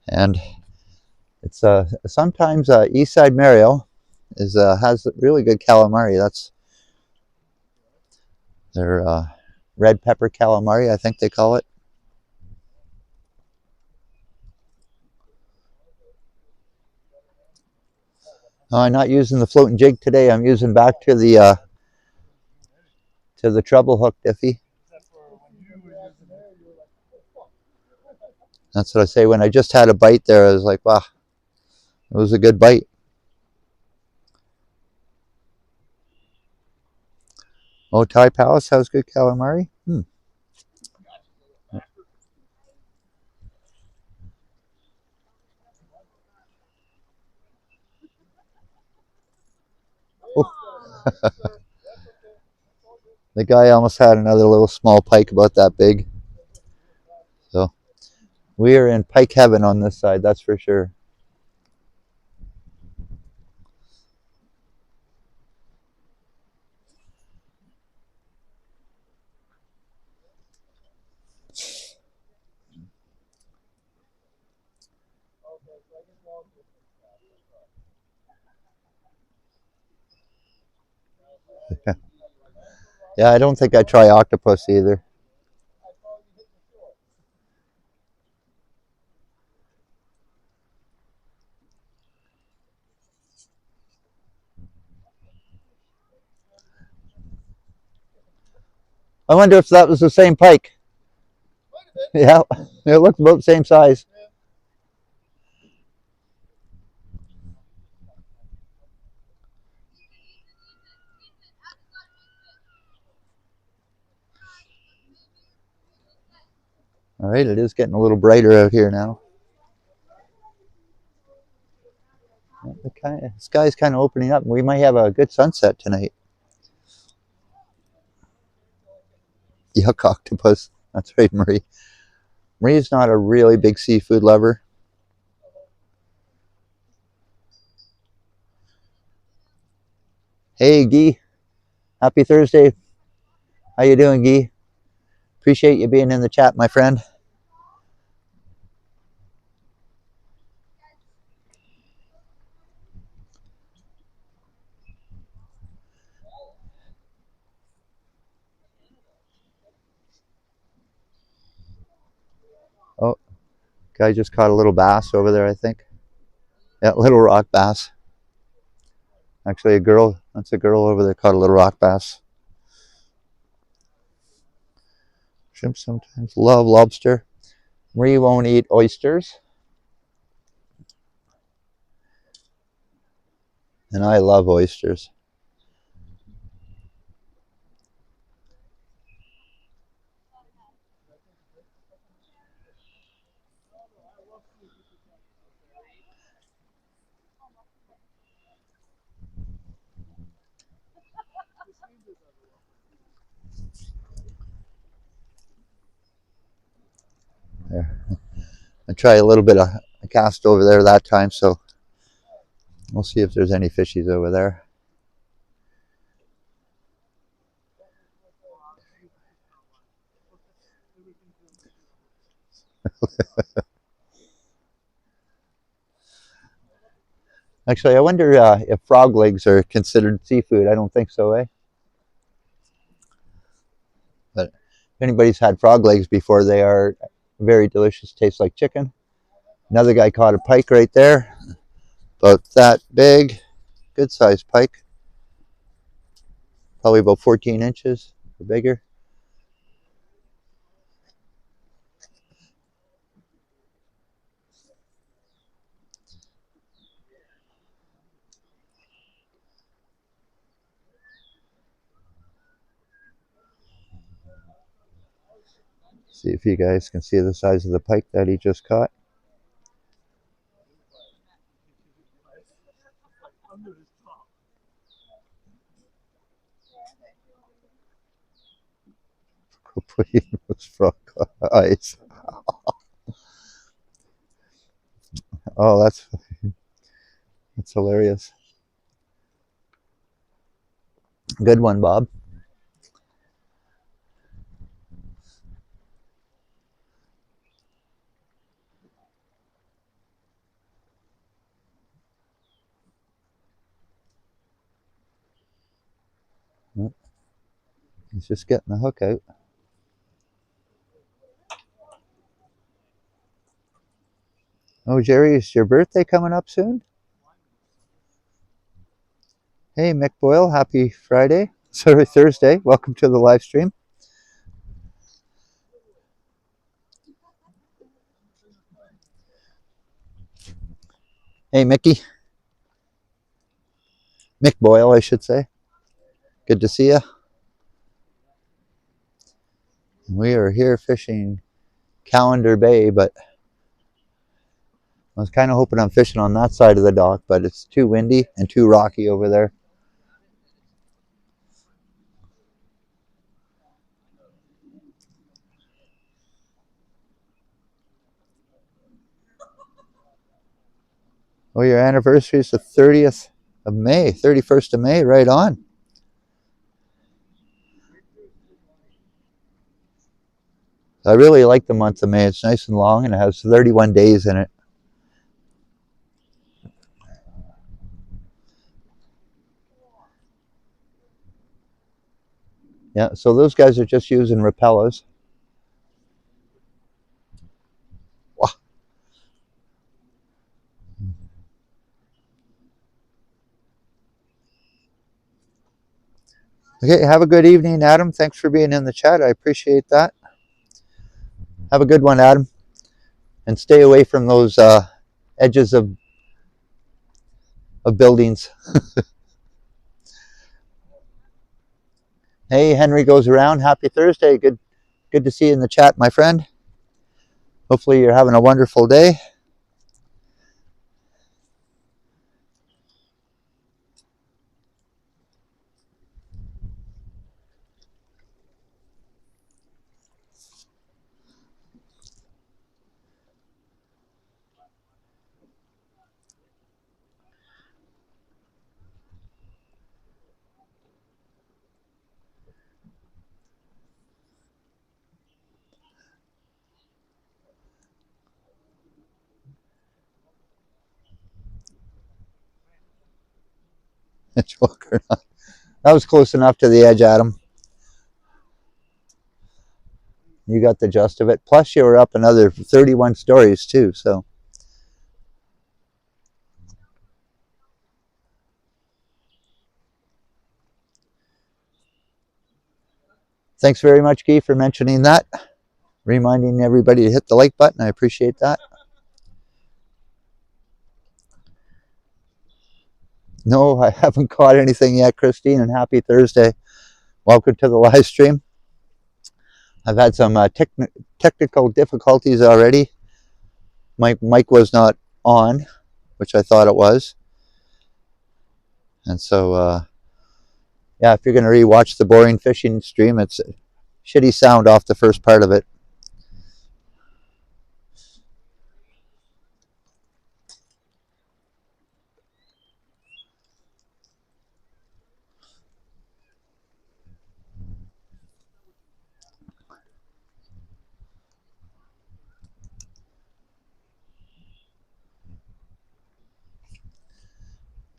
And it's sometimes Eastside Mario has really good calamari. That's their red pepper calamari, I think they call it. I'm not using the floating jig today. I'm using back to the treble hook, Diffie. That's what I say. When I just had a bite there, I was like, wow, it was a good bite. Oh, Thai Palace has good calamari? Oh. The guy almost had another little small pike about that big. So we are in pike heaven on this side, that's for sure. Yeah, I don't think I'd try octopus either. I wonder if that was the same pike. Yeah, it looks about the same size. All right, it is getting a little brighter out here now. The sky's kind of opening up. We might have a good sunset tonight. Yuck, octopus. That's right, Marie. Marie's not a really big seafood lover. Hey, Guy. Happy Thursday. How you doing, Guy? Appreciate you being in the chat, my friend. Oh, guy just caught a little bass over there, I think. Yeah, little rock bass. Actually, a girl. That's a girl over there caught a little rock bass. Shrimp sometimes. Love lobster. Marie won't eat oysters. And I love oysters. There. I try a little bit of a cast over there that time, so we'll see if there's any fishies over there. Actually, I wonder if frog legs are considered seafood. I don't think so, eh? But if anybody's had frog legs before, they are very delicious. Taste like chicken. Another guy caught a pike right there. About that big. Good sized pike. Probably about 14 inches or bigger. See if you guys can see the size of the pike that he just caught. Put in those frog eyes. Oh, that's hilarious. Good one, Bob. He's just getting the hook out. Oh, Jerry, is your birthday coming up soon? Hey, Mick Boyle, happy Friday. Sorry, Thursday. Welcome to the live stream. Hey, Mickey. Mick Boyle, I should say. Good to see you. We are here fishing Callander Bay, but I was kind of hoping I'm fishing on that side of the dock, but it's too windy and too rocky over there. Oh, your anniversary is the 30th of May, 31st of May, right on. I really like the month of May. It's nice and long and it has 31 days in it. Yeah, so those guys are just using repellers. Wow. Okay, have a good evening, Adam. Thanks for being in the chat. I appreciate that. Have a good one, Adam. And stay away from those edges of buildings. Hey, Henry goes around. Happy Thursday. Good to see you in the chat, my friend. Hopefully you're having a wonderful day. Joker. That was close enough to the edge, Adam. You got the gist of it. Plus, you were up another 31 stories too. So, thanks very much, Guy, for mentioning that. Reminding everybody to hit the like button. I appreciate that. No, I haven't caught anything yet, Christine, and happy Thursday. Welcome to the live stream. I've had some technical difficulties already. My mic was not on, which I thought it was. And so, yeah, if you're going to re-watch the boring fishing stream, it's a shitty sound off the first part of it.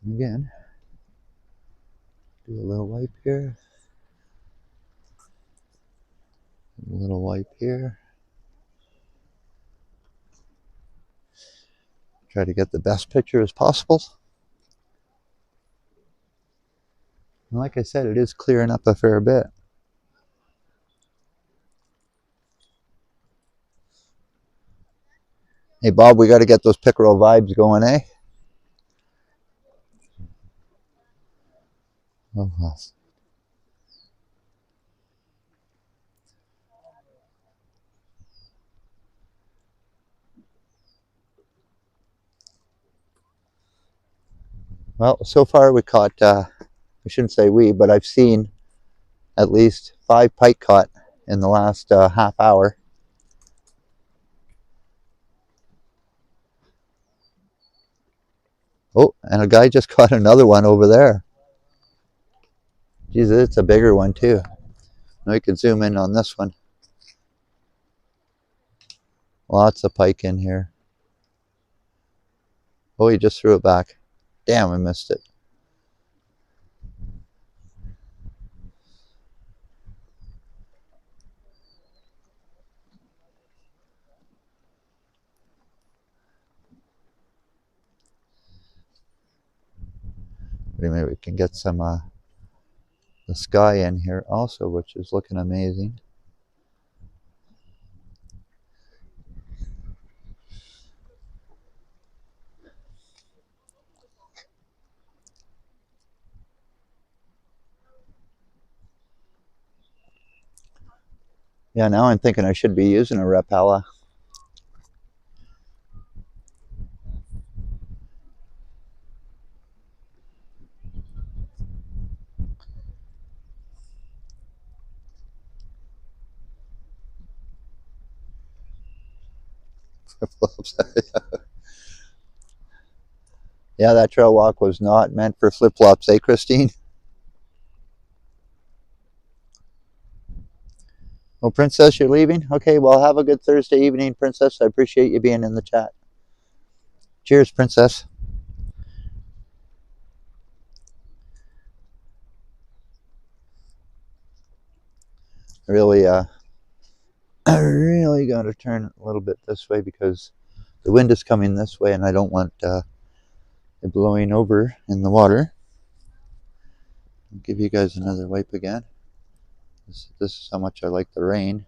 Again, do a little wipe here. A little wipe here. Try to get the best picture as possible. And like I said, it is clearing up a fair bit. Hey, Bob, we got to get those pickerel vibes going, eh? Oh, well, so far we caught, I shouldn't say we, but I've seen at least 5 pike caught in the last half hour. Oh, and a guy just caught another one over there. Jesus, it's a bigger one too. Now we can zoom in on this one. Lots of pike in here. Oh, he just threw it back. Damn, I missed it. Maybe we can get some the sky in here also, which is looking amazing. Yeah, now I'm thinking I should be using a Rapala. Yeah, that trail walk was not meant for flip-flops, eh, Christine? Oh, Princess, you're leaving? Okay, well, have a good Thursday evening, Princess. I appreciate you being in the chat. Cheers, Princess. Really, I really got to turn a little bit this way because the wind is coming this way and I don't want it blowing over in the water. I'll give you guys another wipe again. This is how much I like the rain.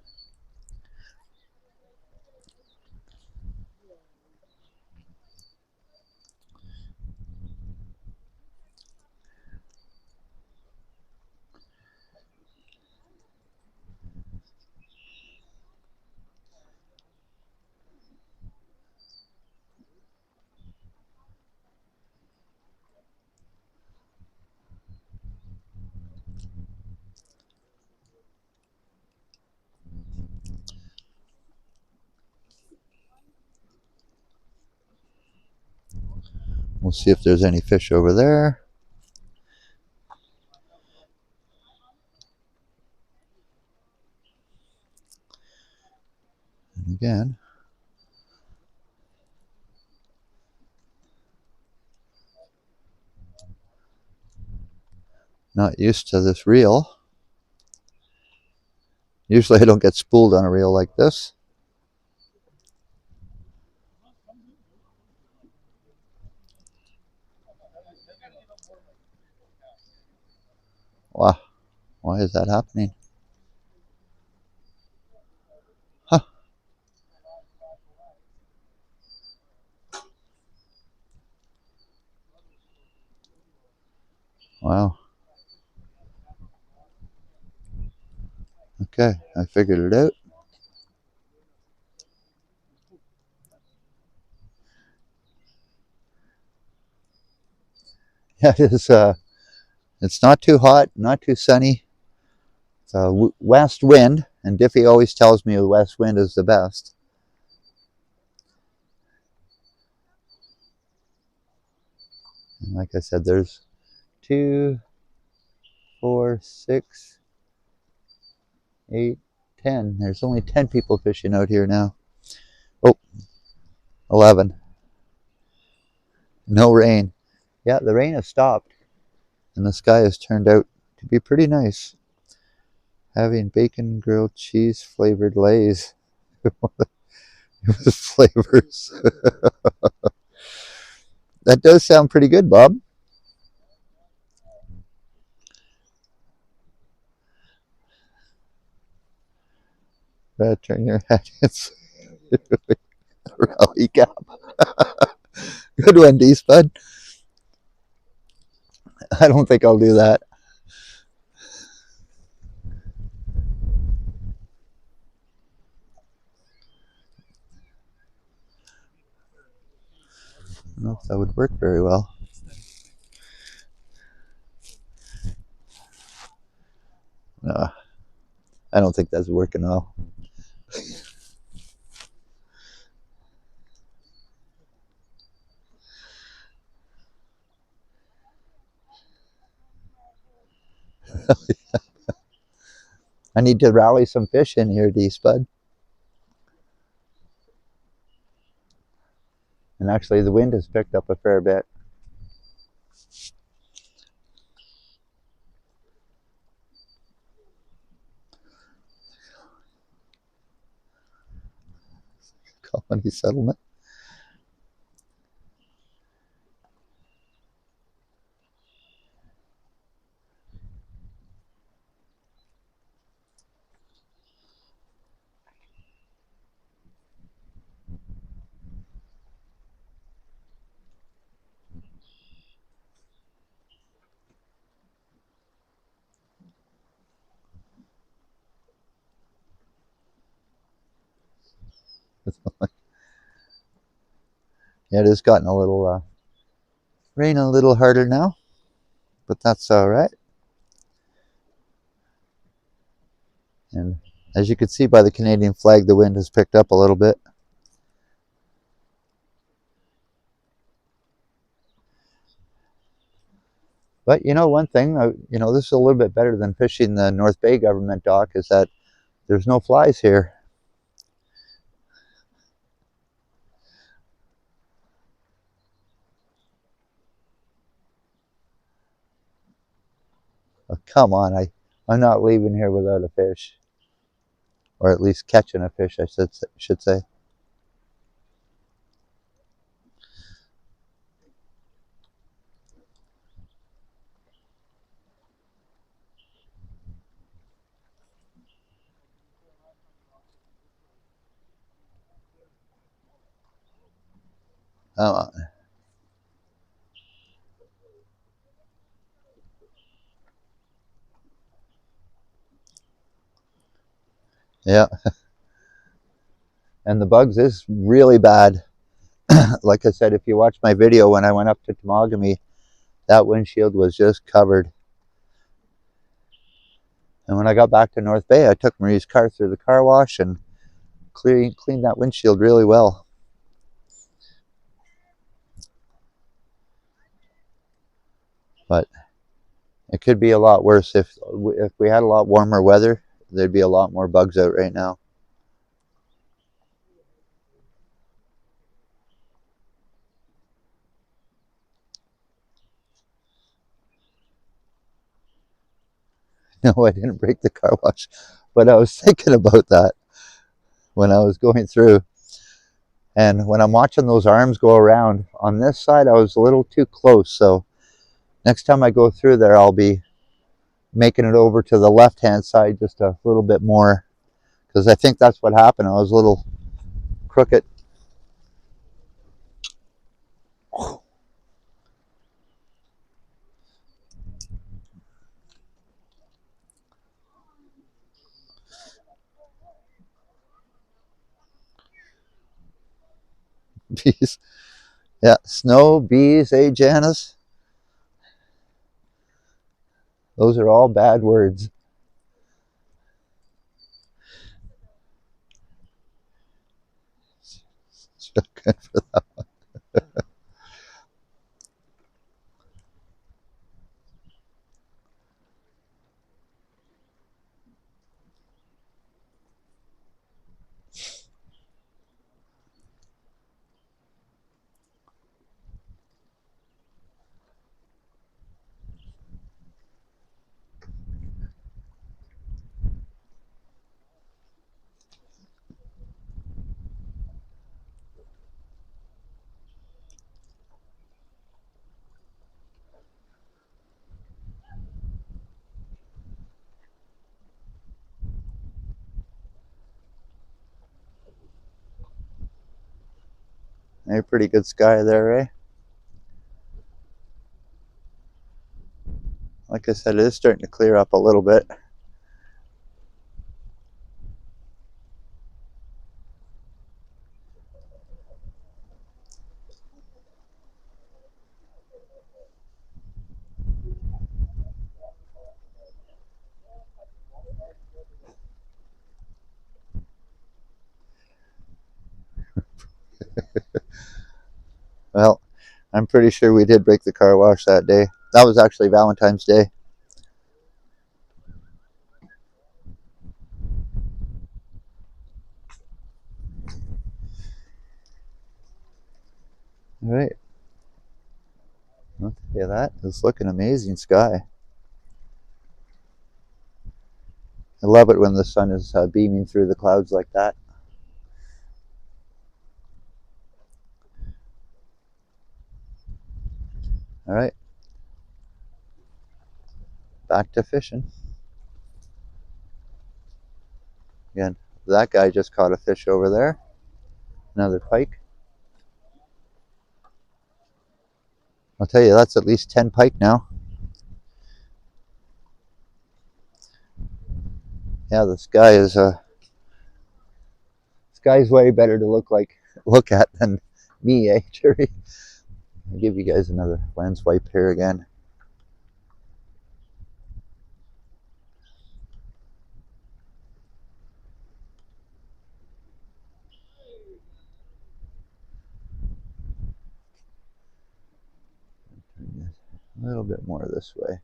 We'll see if there's any fish over there. And again, Not used to this reel. Usually I don't get spooled on a reel like this. Wow, why is that happening? Huh. Wow. Okay, I figured it out. Yeah, it is. It's not too hot, not too sunny. It's a west wind, and Diffie always tells me the west wind is the best. And like I said, there's 2, 4, 6, 8, 10. There's only 10 people fishing out here now. Oh, 11. No rain. Yeah, the rain has stopped, and the sky has turned out to be pretty nice. Having bacon grilled cheese flavored lays. With flavors. That does sound pretty good, Bob. Turn your head. It's rally cap. Good one, D Spud. I don't think I'll do that. I don't know if that would work very well. No, I don't think that's working well. I need to rally some fish in here, D Spud. And actually, the wind has picked up a fair bit. Colony settlement. Yeah, it has gotten a little rain a little harder now, but that's all right. And as you can see by the Canadian flag, the wind has picked up a little bit. But you know, one thing, this is a little bit better than fishing the North Bay government dock, is that there's no flies here. Oh, come on, I'm not leaving here without a fish. Or at least catching a fish, I should say. Uh, yeah, and the bugs is really bad. Like I said, if you watch my video when I went up to Temagami, that windshield was just covered. And when I got back to North Bay, I took Marie's car through the car wash and cleaned that windshield really well. But it could be a lot worse if we had a lot warmer weather. There'd be a lot more bugs out right now. No, I didn't break the car wash, but I was thinking about that when I was going through. And when I'm watching those arms go around, on this side I was a little too close, so next time I go through there I'll be making it over to the left-hand side just a little bit more, because I think that's what happened. I was a little crooked. Bees. Yeah, snow, bees, eh, Janice? Those are all bad words. Good for that. A pretty good sky there, eh? Like I said, it is starting to clear up a little bit. Well, I'm pretty sure we did break the car wash that day. That was actually Valentine's Day. All right. Okay, that is looking amazing sky. I love it when the sun is beaming through the clouds like that. All right. Back to fishing. Again, that guy just caught a fish over there. Another pike. I'll tell you, that's at least 10 pike now. Yeah, the sky is sky's way better to look at than me, eh, Jerry? I'll give you guys another lens wipe here again. A little bit more this way.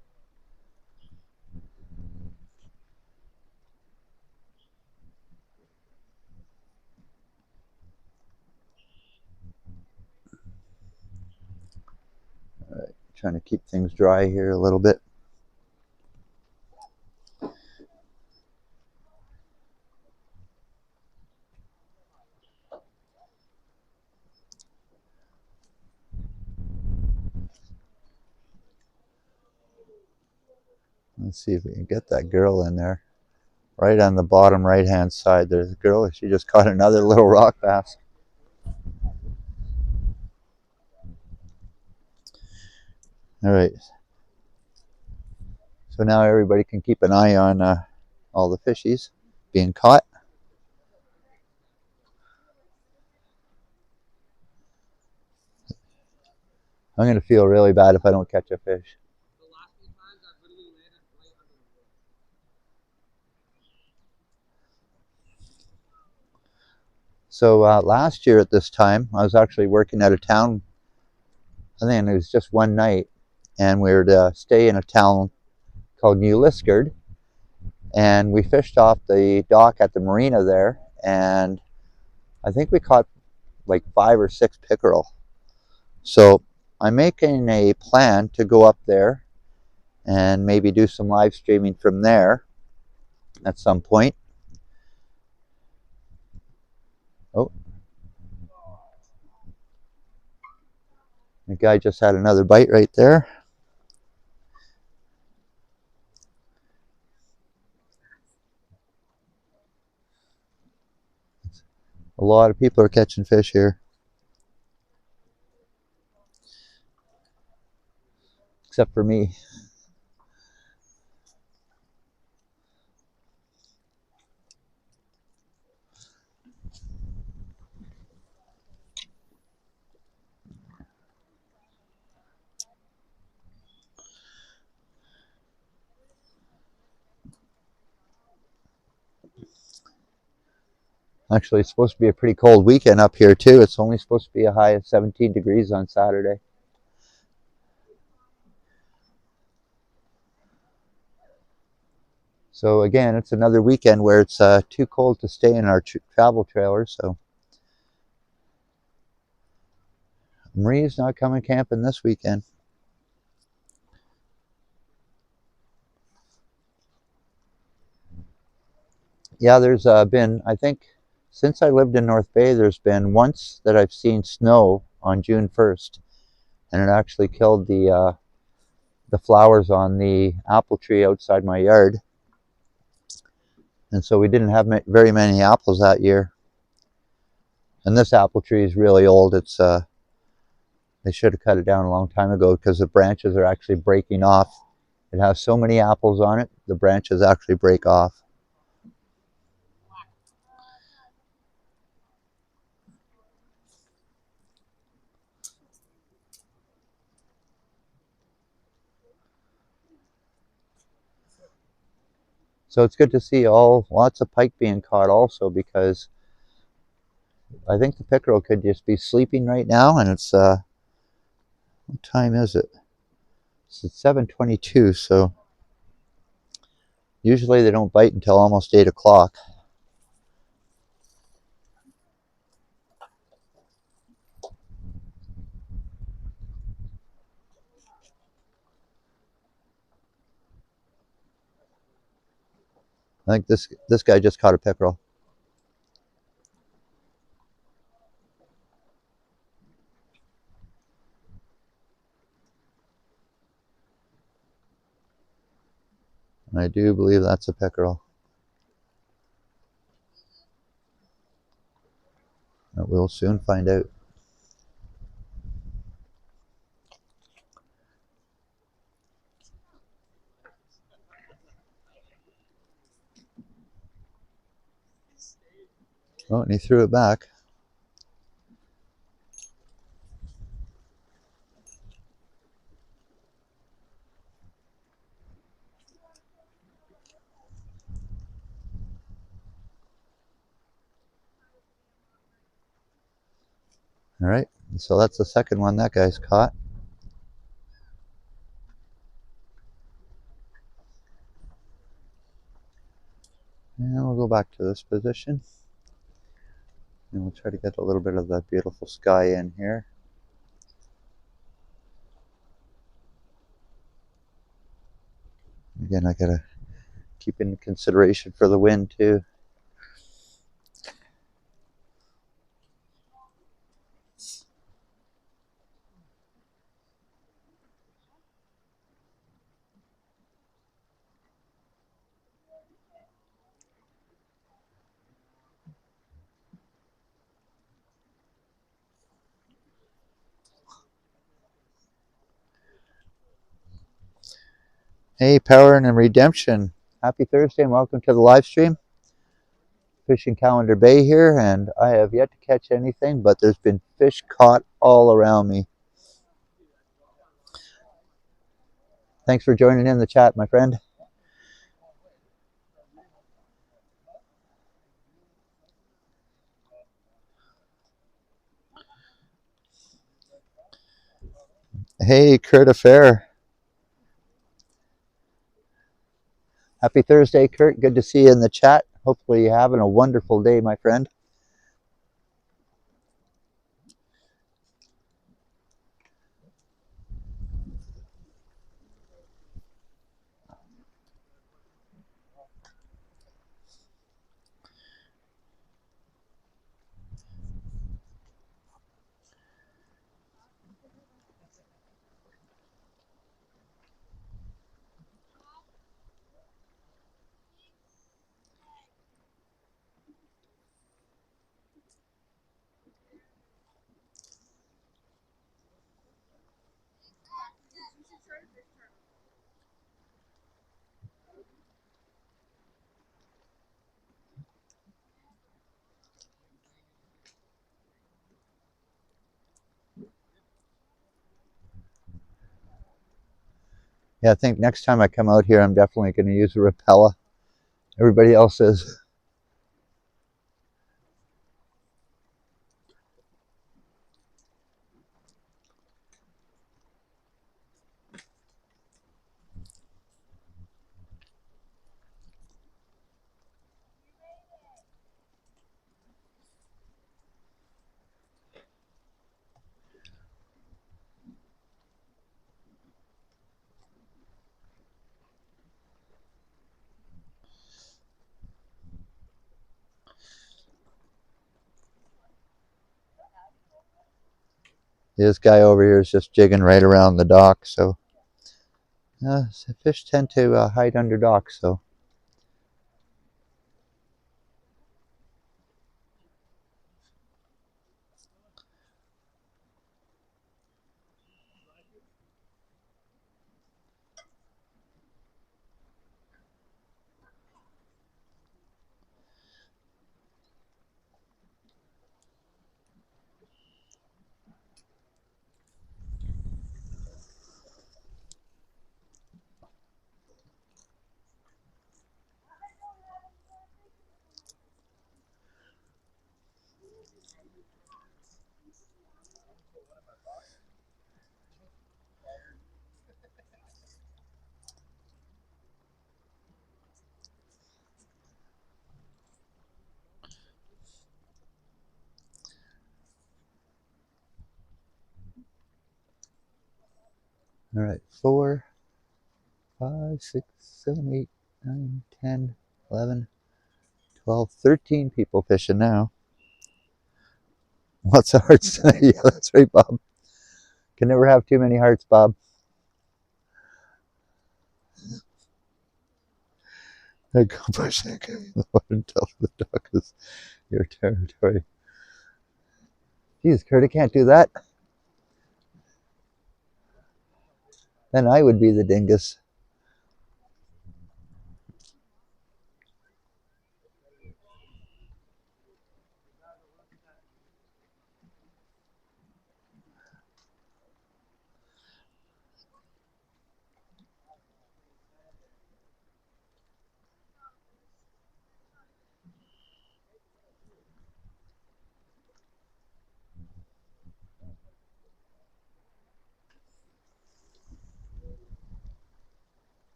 All right, trying to keep things dry here a little bit. Let's see if we can get that girl in there. Right on the bottom right hand side, there's a girl. She just caught another little rock bass. All right. So now everybody can keep an eye on all the fishies being caught. I'm going to feel really bad if I don't catch a fish. So last year at this time, I was actually working out of town. I think it was just one night, and we were to stay in a town called New Liskeard, and we fished off the dock at the marina there, and I think we caught like 5 or 6 pickerel. So I'm making a plan to go up there and maybe do some live streaming from there at some point. Oh, the guy just had another bite right there. A lot of people are catching fish here, except for me. Actually, it's supposed to be a pretty cold weekend up here too. It's only supposed to be a high of 17 degrees on Saturday. So again, it's another weekend where it's too cold to stay in our travel trailer. So Marie's not coming camping this weekend. Yeah, there's been, I think, since I lived in North Bay, there's been once that I've seen snow on June 1st, and it actually killed the flowers on the apple tree outside my yard. And so we didn't have very many apples that year. And this apple tree is really old. It's they should have cut it down a long time ago because the branches are actually breaking off. It has so many apples on it, the branches actually break off. So it's good to see lots of pike being caught also, because I think the pickerel could just be sleeping right now, and it's what time is it? It's 7:22, so usually they don't bite until almost 8 o'clock. I think this guy just caught a pickerel. And I do believe that's a pickerel. But we'll soon find out. Oh, and he threw it back. All right, so that's the second one that guy's caught. And we'll go back to this position. And we'll try to get a little bit of that beautiful sky in here. Again, I gotta keep in consideration for the wind too. Hey, Power and Redemption. Happy Thursday and welcome to the live stream. Fishing Callander Bay here, and I have yet to catch anything, but there's been fish caught all around me. Thanks for joining in the chat, my friend. Hey, Kurt Affair. Happy Thursday, Kurt. Good to see you in the chat. Hopefully you're having a wonderful day, my friend. Yeah, I think next time I come out here, I'm definitely going to use a Rapella. Everybody else is. This guy over here is just jigging right around the dock, so fish tend to hide under docks, so. All right, 4, 5, 6, 7, 8, 9, 10, 11, 12, 13 people fishing now. Lots of hearts tonight. Yeah, that's right, Bob. Can never have too many hearts, Bob. I go pushing until the dock is your territory. Geez, Kurt, I can't do that. Then I would be the dingus.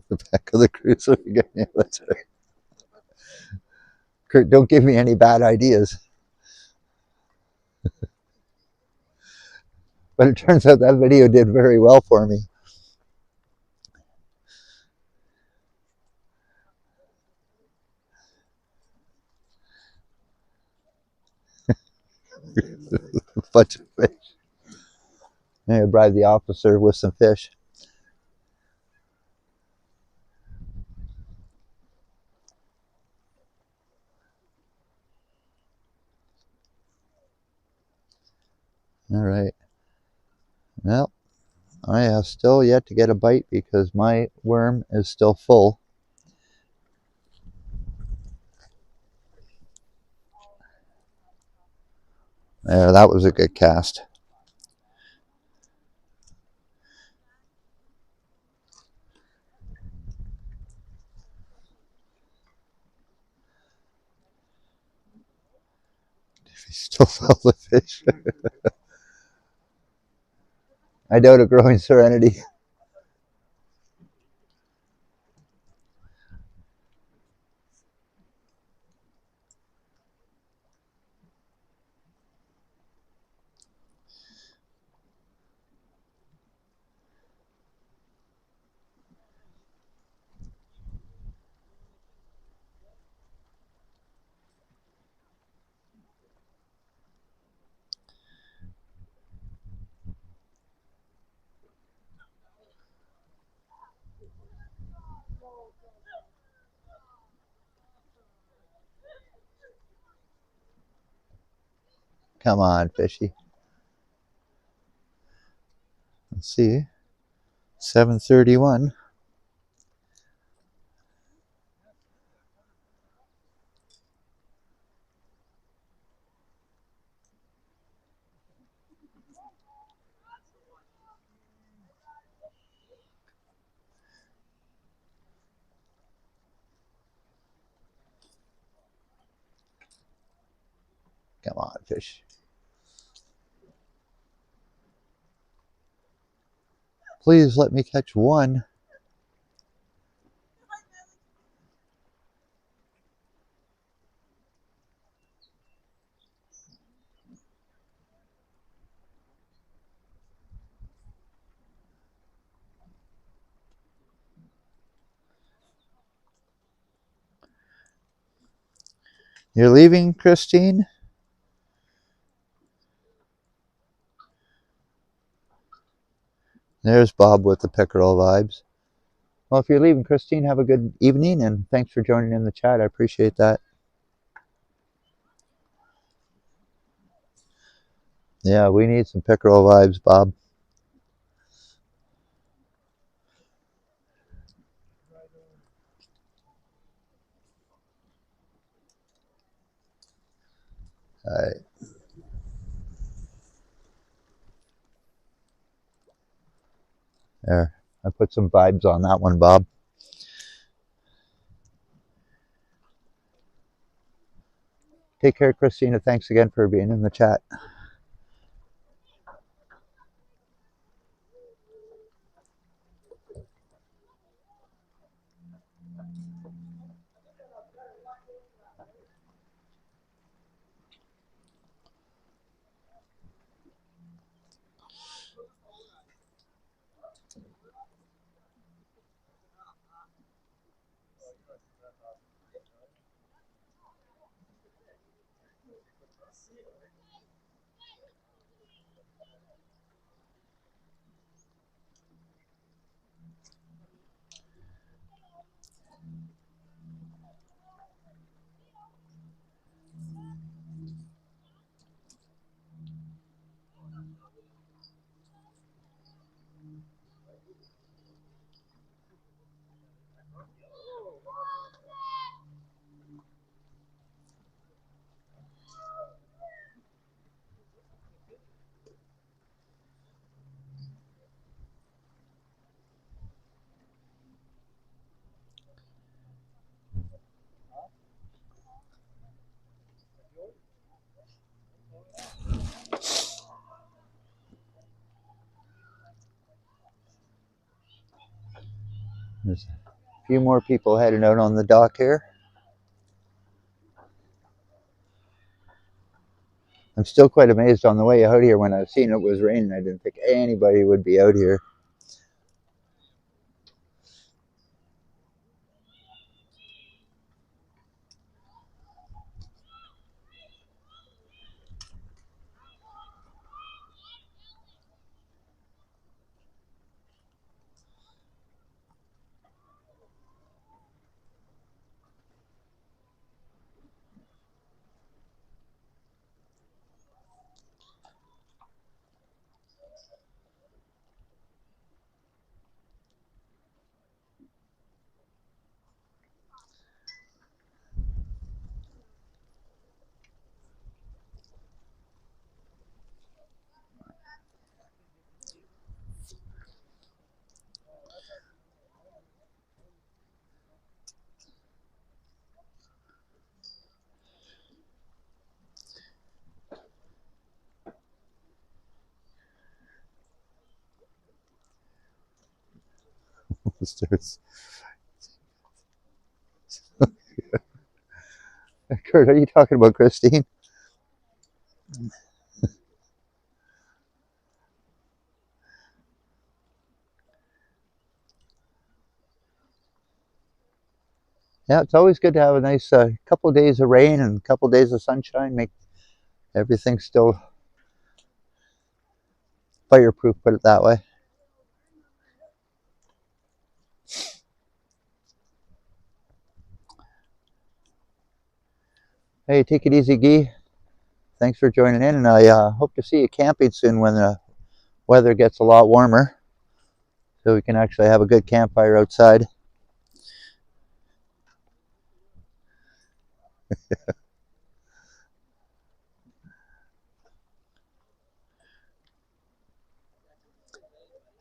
The back of the cruiser again. Yeah, that's right. Kurt, don't give me any bad ideas. But it turns out that video did very well for me. A bunch of fish. I bribed the officer with some fish. All right. Well, I have still yet to get a bite because my worm is still full. There, that was a good cast. If he still felt the fish. I doubt a growing serenity. Come on, fishy. Let's see. 7:31. Come on, fish. Please let me catch one. You're leaving, Christine? There's Bob with the pickerel vibes. Well, if you're leaving, Christine, have a good evening, and thanks for joining in the chat. I appreciate that. Yeah, we need some pickerel vibes, Bob. All right. There. I put some vibes on that one, Bob. Take care, Christina. Thanks again for being in the chat. There's a few more people heading out on the dock here. I'm still quite amazed on the way out here. When I seen it was raining, I didn't think anybody would be out here. Kurt, are you talking about Christine? Yeah, it's always good to have a nice couple of days of rain and a couple of days of sunshine. Make everything still fireproof, put it that way. Hey, take it easy, Guy. thanks for joining in, and I hope to see you camping soon when the weather gets a lot warmer, so we can actually have a good campfire outside.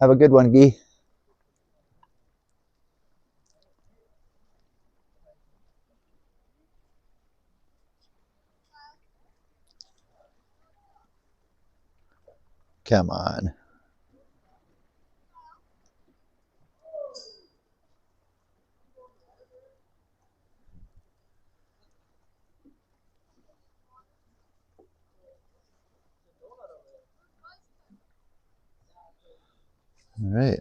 Have a good one, Guy. Come on. All right.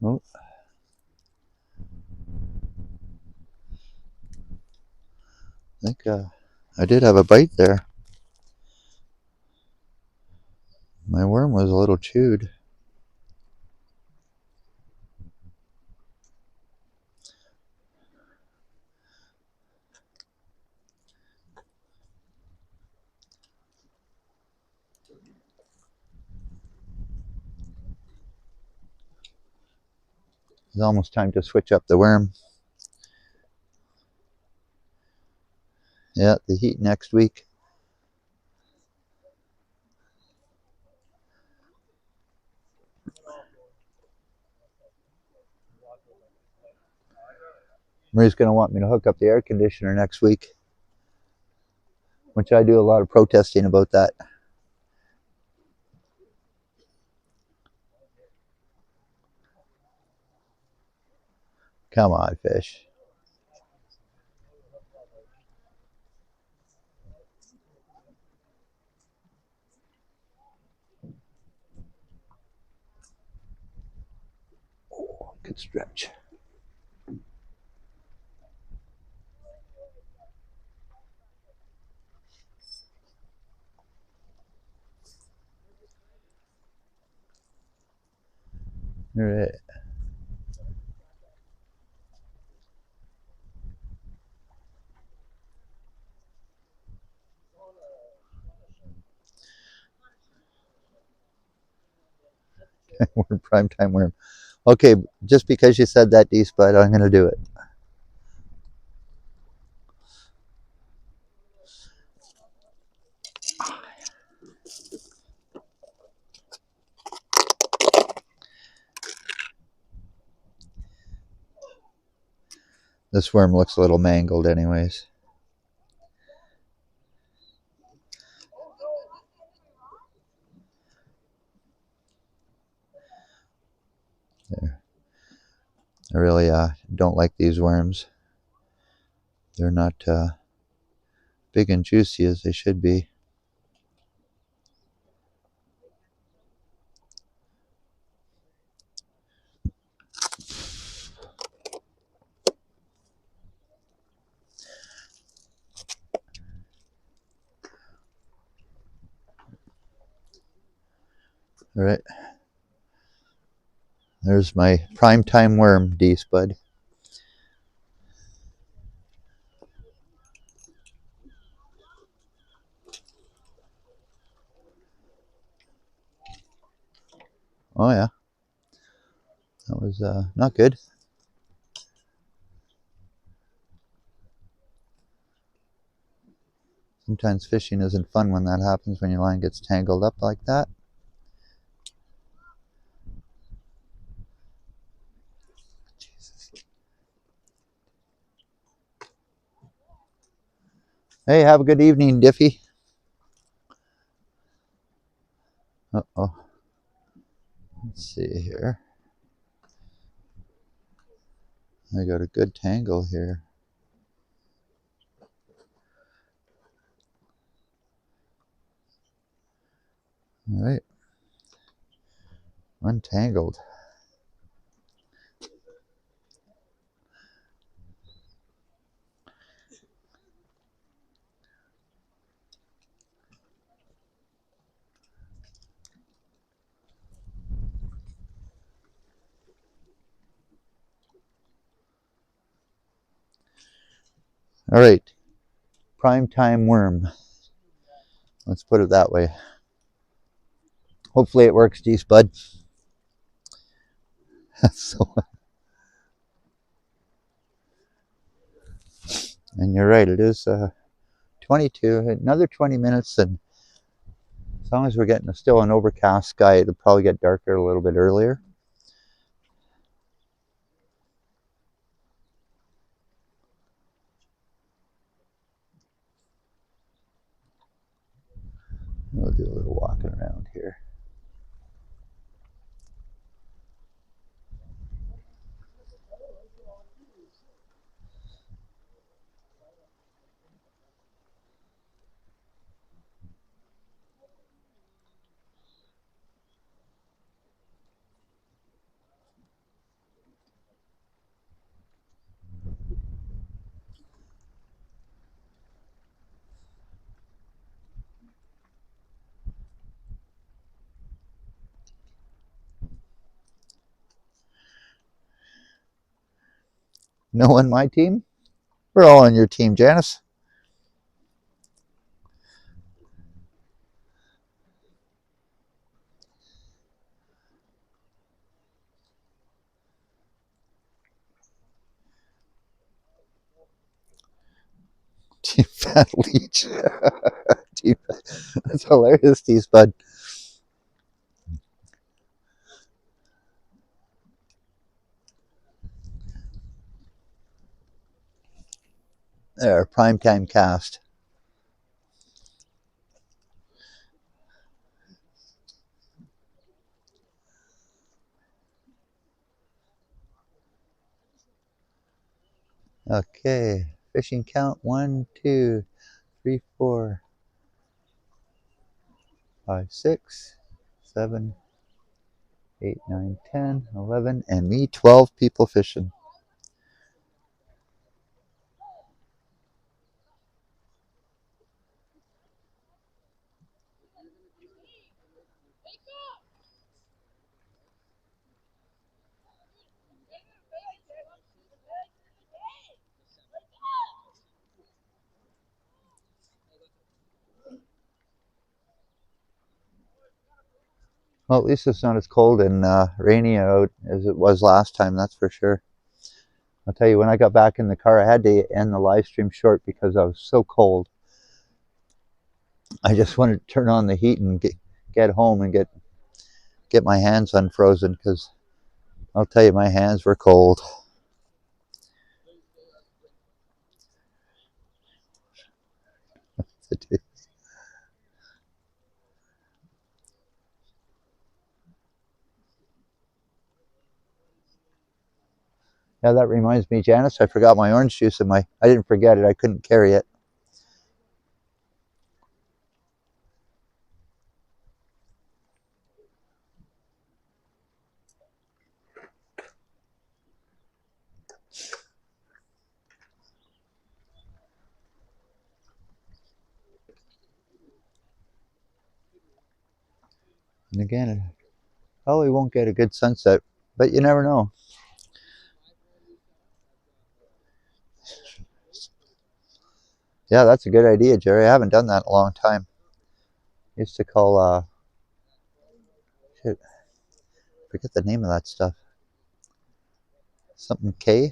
Oh. I think I did have a bite there. My worm was a little chewed. It's almost time to switch up the worm. Yeah, the heat next week. Marie's going to want me to hook up the air conditioner next week, which I do a lot of protesting about that. Come on, fish. Oh, good stretch. All right. Worm, prime time worm. Okay, just because you said that, D-Spud, I'm going to do it. This worm looks a little mangled anyways. There. I really don't like these worms. They're not big and juicy as they should be. All right. There's my prime time worm, D-Spud. Oh yeah, that was not good. Sometimes fishing isn't fun when that happens, when your line gets tangled up like that. Jesus. Hey, have a good evening, Diffie. Uh-oh. Let's see here. I got a good tangle here. All right. Untangled. All right, prime time worm. Let's put it that way. Hopefully it works, geez, bud. So, and you're right, it is 22, another 20 minutes, and as long as we're getting still an overcast sky, it'll probably get darker a little bit earlier. We'll do a little walking around here. No on my team? We're all on your team, Janice. Team Fat Leech. Team, that's hilarious, these bud. There, primetime cast. Okay, fishing count 1, 2, 3, 4, 5, 6, 7, 8, 9, 10, 11, and me 12 people fishing. Well, at least it's not as cold and rainy out as it was last time, that's for sure. I'll tell you, when I got back in the car, I had to end the live stream short because I was so cold. I just wanted to turn on the heat and get home and get my hands unfrozen, because I'll tell you, my hands were cold. Yeah, that reminds me, Janice, I forgot my orange juice in my, I didn't forget it, I couldn't carry it. And again, I probably won't get a good sunset, but you never know. Yeah, that's a good idea, Jerry. I haven't done that in a long time. I used to call, shit, forget the name of that stuff. Something K?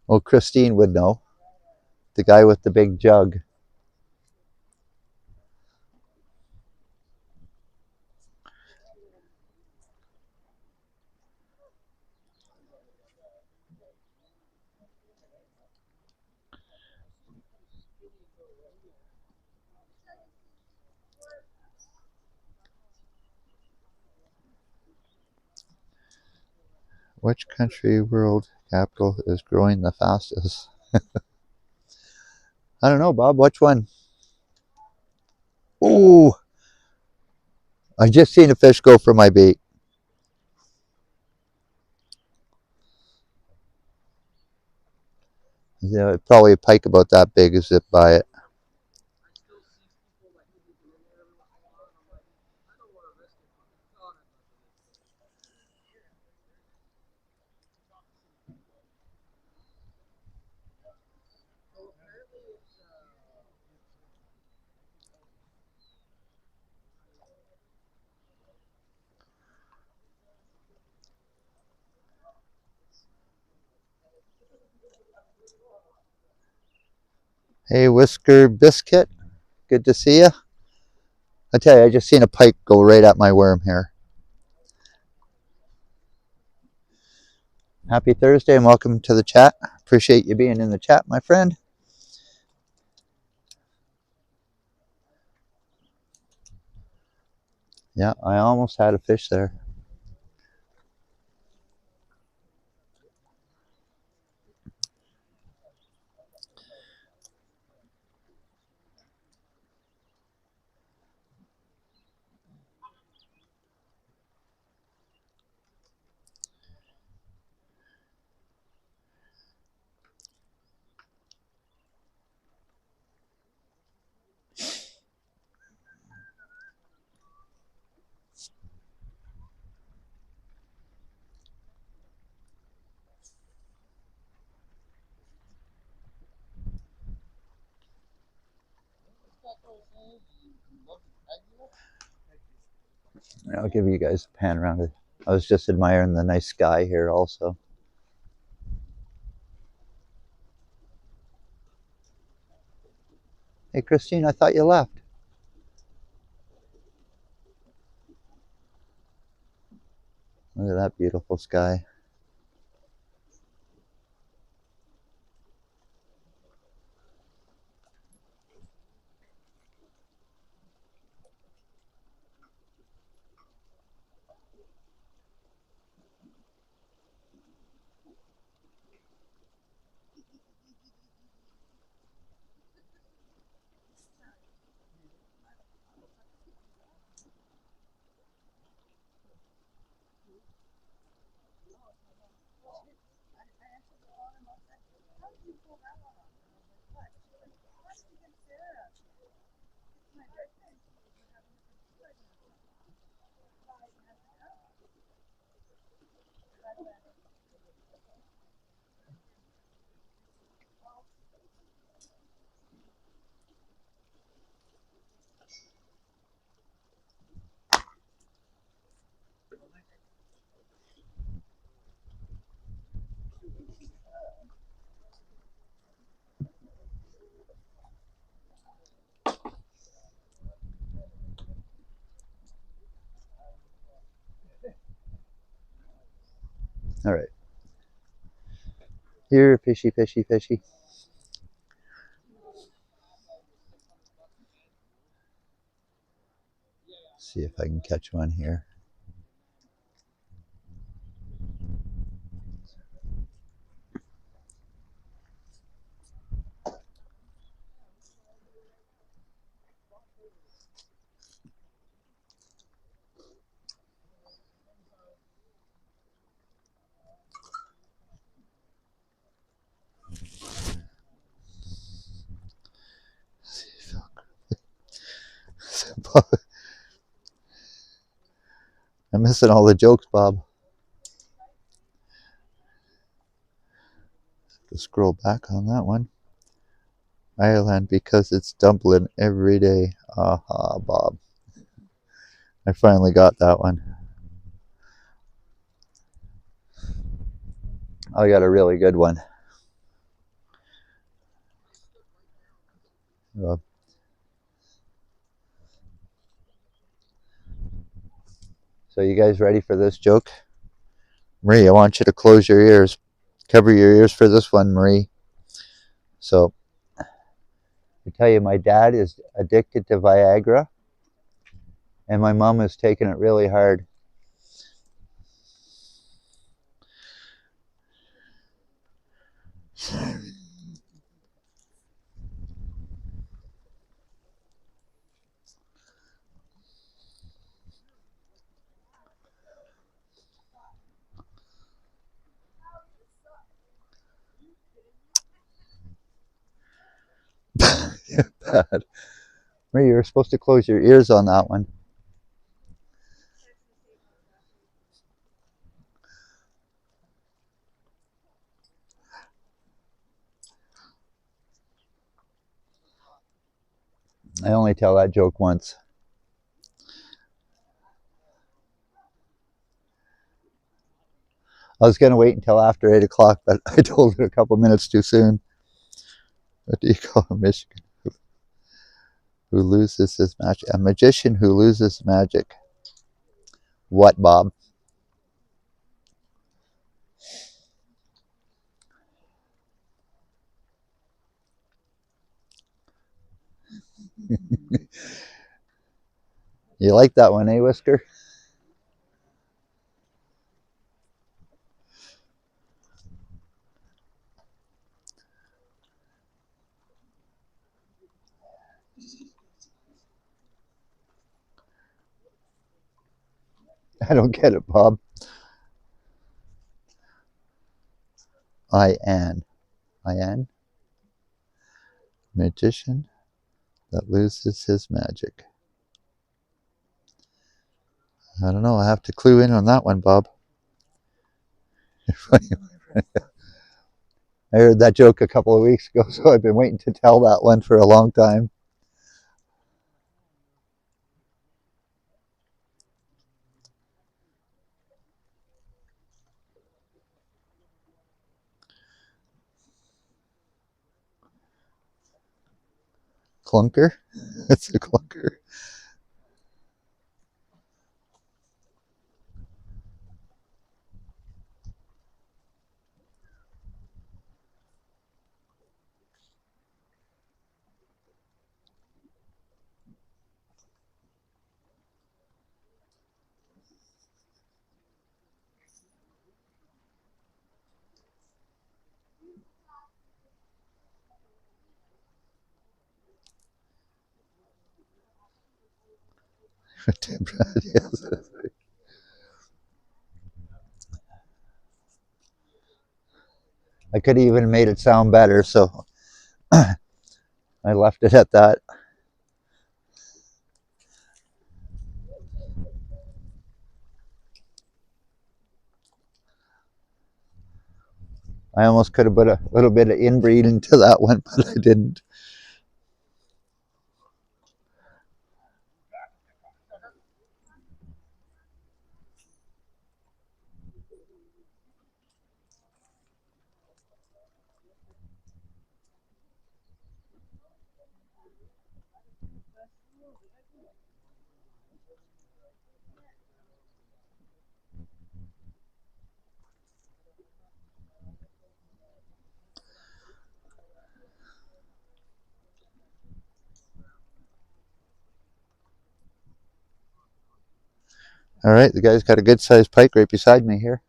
Oh, Christine would know. The guy with the big jug. Which country world capital is growing the fastest? I don't know, Bob. Which one? Ooh, I just seen a fish go for my bait. Yeah, probably a pike about that big is zipped by it. Hey, Whisker Biscuit. Good to see you. I tell you, I just seen a pike go right at my worm here. Happy Thursday and welcome to the chat. Appreciate you being in the chat, my friend. Yeah, I almost had a fish there. I'll give you guys a pan around it. I was just admiring the nice sky here also. Hey, Christine, I thought you left. Look at that beautiful sky. All right. Here, fishy, fishy, fishy. See if I can catch one here. I'm missing all the jokes, Bob. Just scroll back on that one. Ireland because it's dumpling every day. Aha, Bob. I finally got that one. I got a really good one. So you guys ready for this joke? Marie, I want you to close your ears. Cover your ears for this one, Marie. So, I tell you, my dad is addicted to Viagra, and my mom is taking it really hard. Bad. Marie, you're supposed to close your ears on that one. I only tell that joke once. I was going to wait until after 8 o'clock, but I told it a couple minutes too soon. What do you call a Michigan who loses his magic? A magician who loses magic. What, Bob? You like that one, eh, Whisker? I don't get it, Bob. I-N. I-N? Magician that loses his magic. I don't know. I have to clue in on that one, Bob. I heard that joke a couple of weeks ago, so I've been waiting to tell that one for a long time. Clunker? It's a clunker. Yes. I could have even made it sound better, so I left it at that. I almost could have put a little bit of inbreed into that one, but I didn't. All right, the guy's got a good sized pike right beside me here.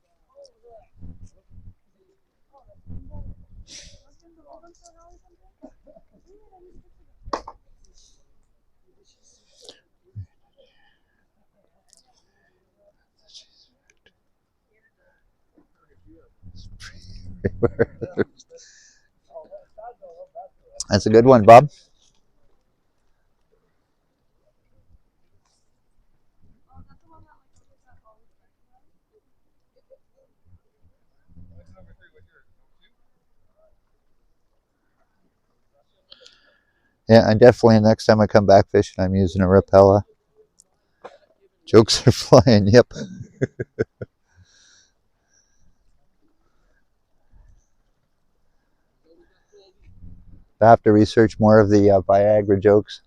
That's a good one, Bob. Yeah, and definitely next time I come back fishing, I'm using a Rapella. Jokes are flying, yep. I have to research more of the Viagra jokes.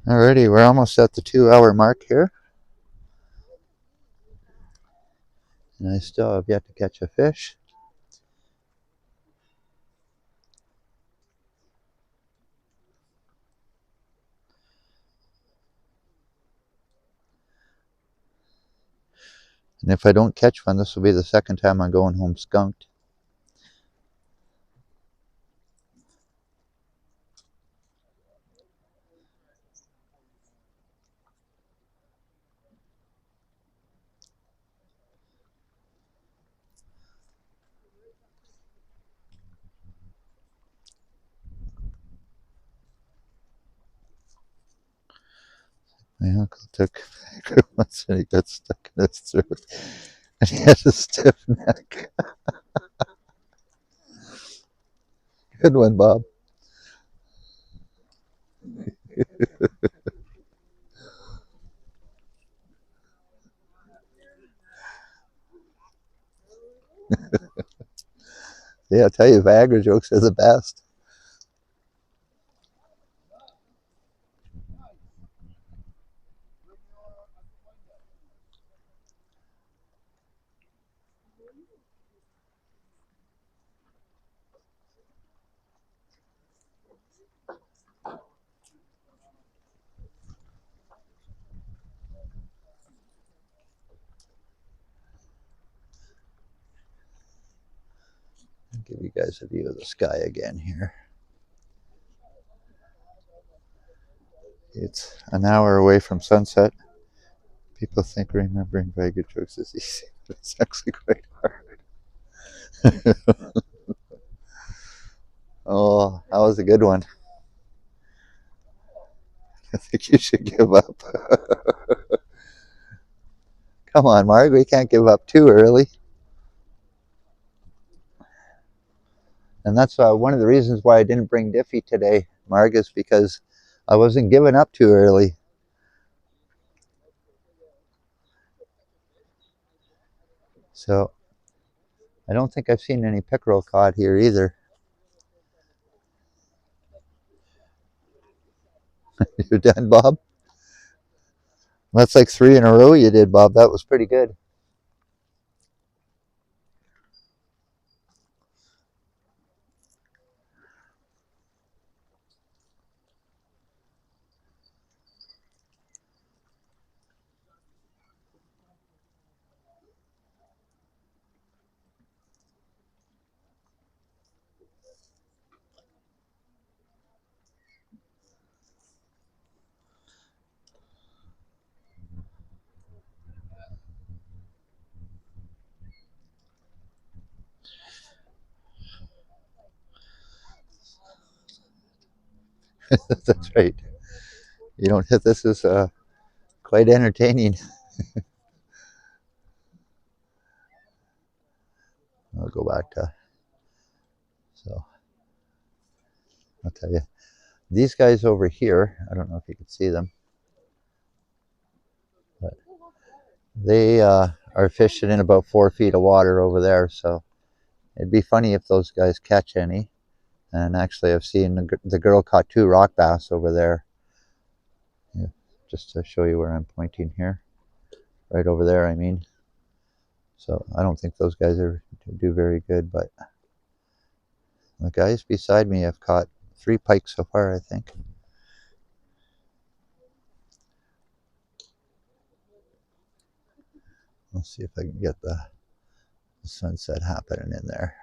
Alrighty, we're almost at the 2 hour mark here. And I still have yet to catch a fish. And if I don't catch one, this will be the second time I'm going home skunked. My uncle took Viagra once and he got stuck in his throat. And he had a stiff neck. Good one, Bob. Yeah, I'll tell you, Viagra jokes are the best. I'll give you guys a view of the sky again here. It's an hour away from sunset. People think remembering Viagra jokes is easy, but it's actually quite hard. Oh, that was a good one. I think you should give up. Come on, Marg, we can't give up too early. And that's one of the reasons why I didn't bring Diffie today, Marg, is because I wasn't giving up too early. So I don't think I've seen any pickerel caught here either. You're done, Bob? That's like 3 in a row you did, Bob. That was pretty good. That's right. You don't hit this is quite entertaining. I'll go back to, so I'll tell you. These guys over here, I don't know if you can see them, but they are fishing in about 4 feet of water over there. So it'd be funny if those guys catch any. And actually, I've seen the girl caught 2 rock bass over there. Yeah, just to show you where I'm pointing here. Right over there, I mean. So I don't think those guys do very good, but the guys beside me have caught 3 pikes so far, I think. Let's see if I can get the sunset happening in there.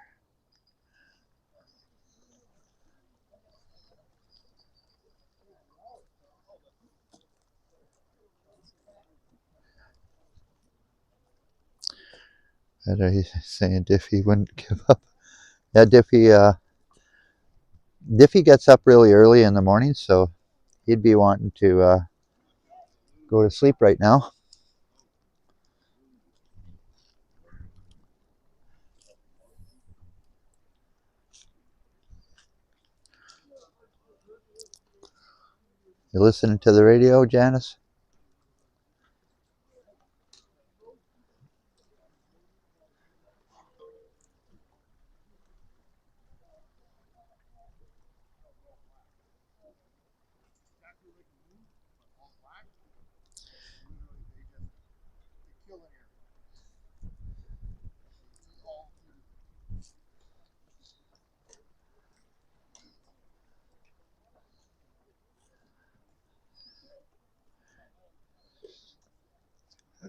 And he's saying Diffie wouldn't give up. Yeah, Diffie gets up really early in the morning, so he'd be wanting to go to sleep right now. You listening to the radio, Janice?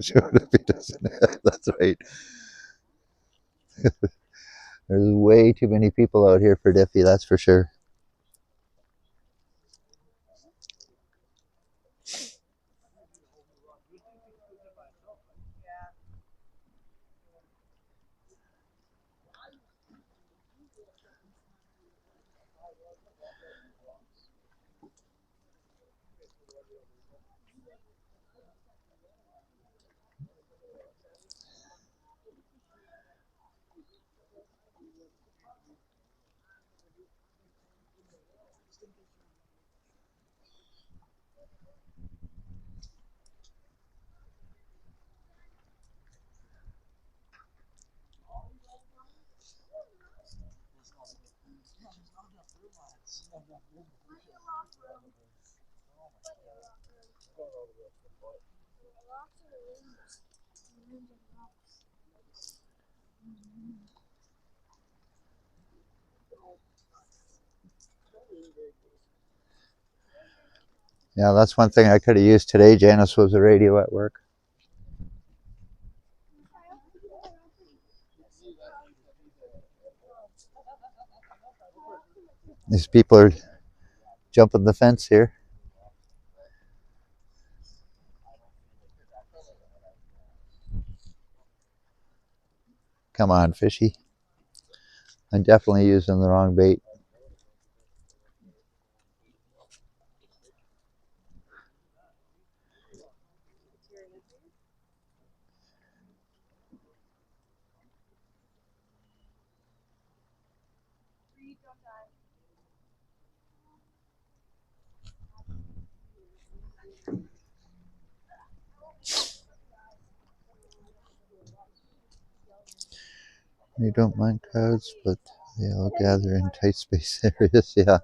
Sure, if he doesn't. That's right. There's way too many people out here for Diffie, that's for sure. Yeah, that's one thing I could have used today, Janice, was a radio at work. These people are jumping the fence here. Come on, fishy. I'm definitely using the wrong bait. They don't mind crowds, but they all gather in tight space areas. Yeah.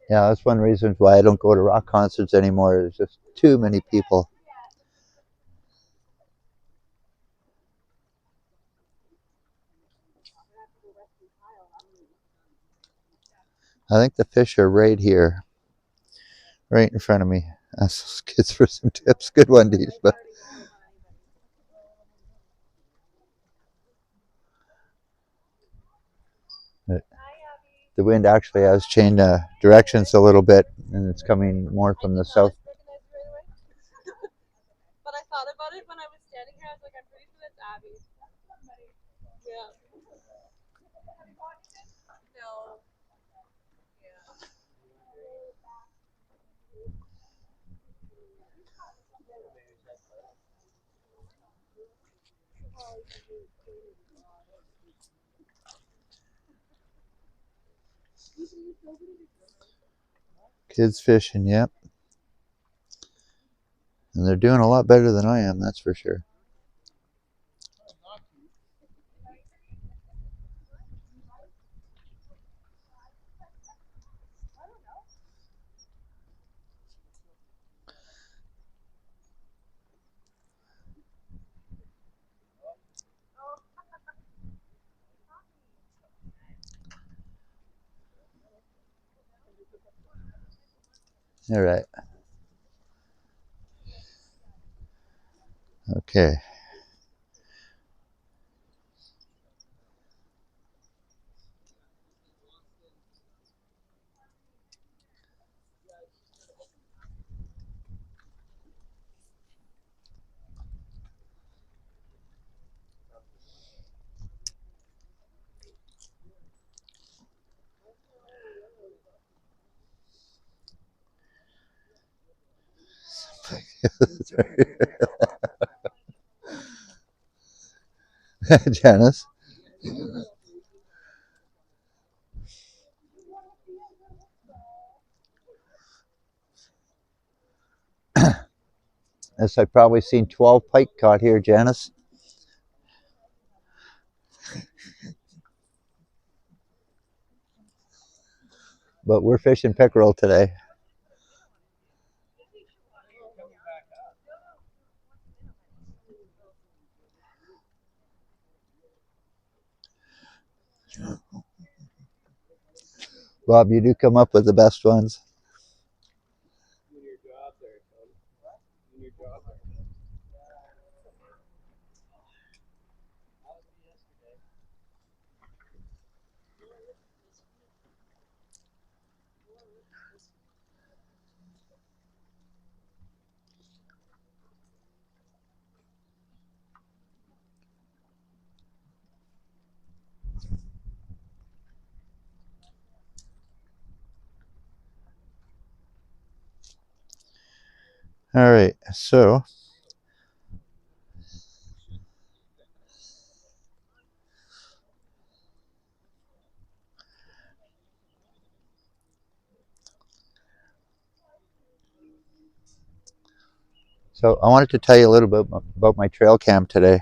Yeah, that's one reason why I don't go to rock concerts anymore. There's just too many people. I think the fish are right here, right in front of me. Ask those kids for some tips. Good one, Deej. But the wind actually has changed directions a little bit, and it's coming more from the south.
But I thought about it when I was standing here. I was like, I'm pretty sure that's Abby. Yeah. No. Yeah.
Kids fishing, yep. And they're doing a lot better than I am, that's for sure. All right. Okay. Janice. As I've probably seen 12 pike caught here, Janice. But we're fishing pickerel today. Bob, you do come up with the best ones. All right, so I wanted to tell you a little bit about my trail cam today.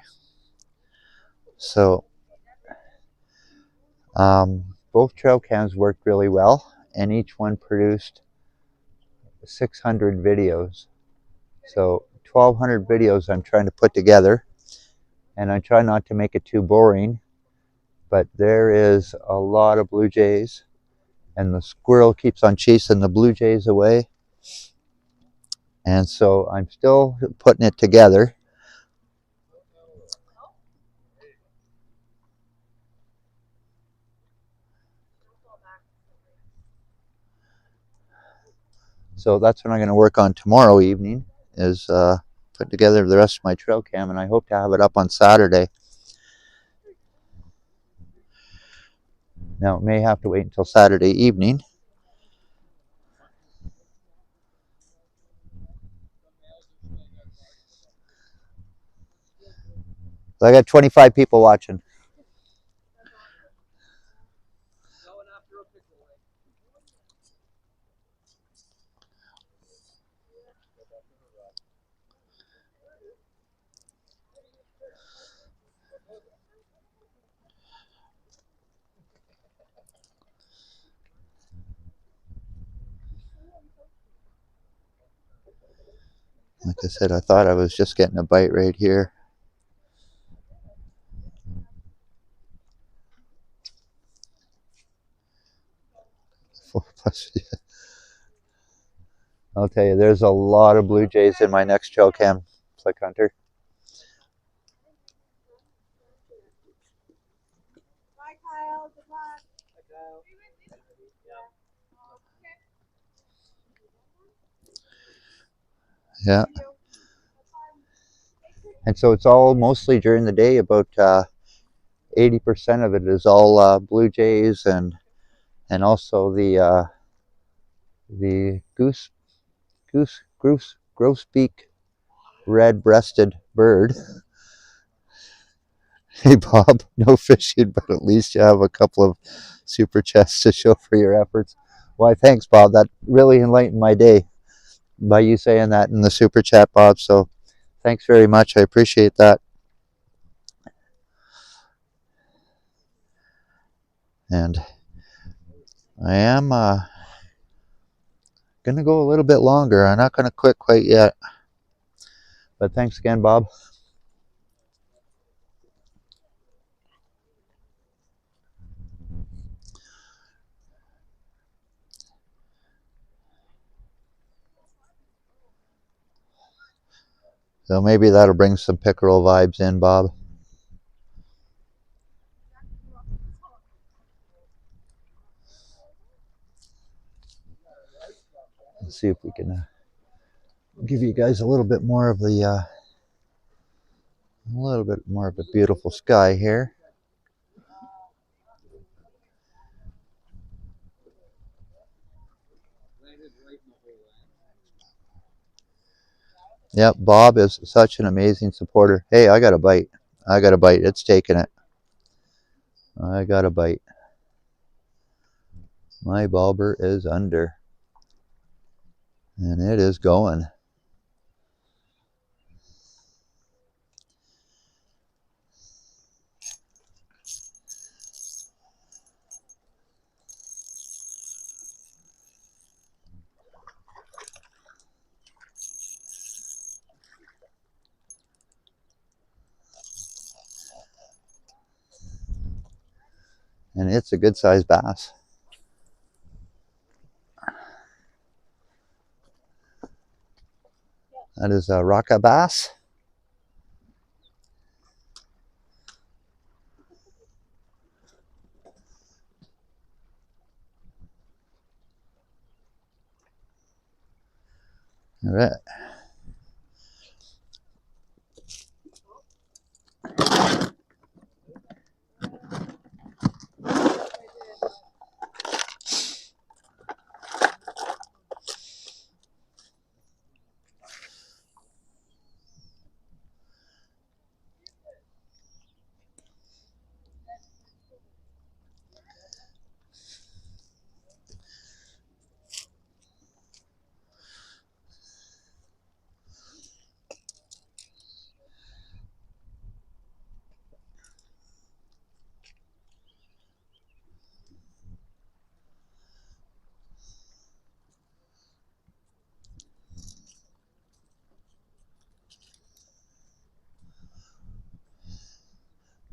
So both trail cams worked really well, and each one produced 600 videos. So 1,200 videos I'm trying to put together, and I try not to make it too boring, but there is a lot of blue jays, and the squirrel keeps on chasing the blue jays away. And so I'm still putting it together. So that's what I'm going to work on tomorrow evening, is put together the rest of my trail cam, and I hope to have it up on Saturday. Now, it may have to wait until Saturday evening. So I got 25 people watching. Like I said, I thought I was just getting a bite right here. I'll tell you, there's a lot of blue jays in my next trail cam, Click Hunter.
Bye, Kyle. Good luck.
Yeah. And so it's all mostly during the day. About 80% of it is all blue jays, and also the grosbeak red-breasted bird. Hey Bob, no fishing, but at least you have a couple of super chats to show for your efforts. Why, thanks, Bob. That really enlightened my day by you saying that in the super chat, Bob. So thanks very much. I appreciate that. And I am going to go a little bit longer. I'm not going to quit quite yet. But thanks again, Bob. So maybe that'll bring some pickerel vibes in, Bob. Let's see if we can give you guys a little bit more of the beautiful sky here. Yep, Bob is such an amazing supporter. Hey, I got a bite. I got a bite. It's taking it. I got a bite. My bobber is under. And it is going. And it's a good sized bass. That is a rocka bass. All right.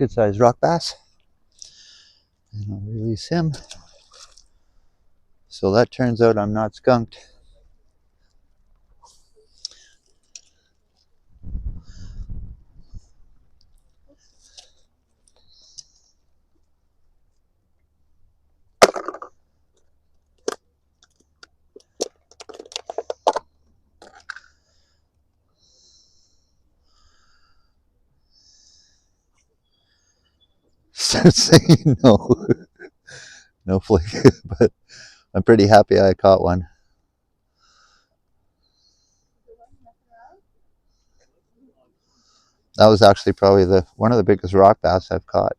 good sized rock bass. And I'll release him. So that turns out I'm not skunked. Start saying no. No flick, but I'm pretty happy I caught one. That was actually probably one of the biggest rock bass I've caught.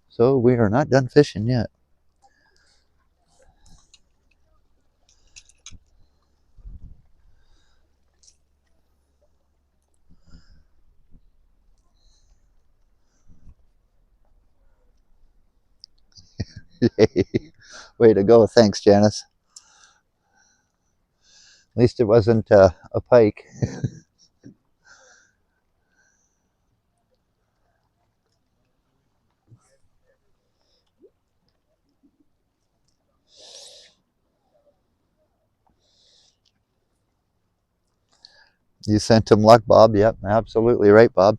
So we are not done fishing yet. Way to go. Thanks, Janice. At least it wasn't a pike. You sent him luck, Bob. Yep, absolutely right, Bob.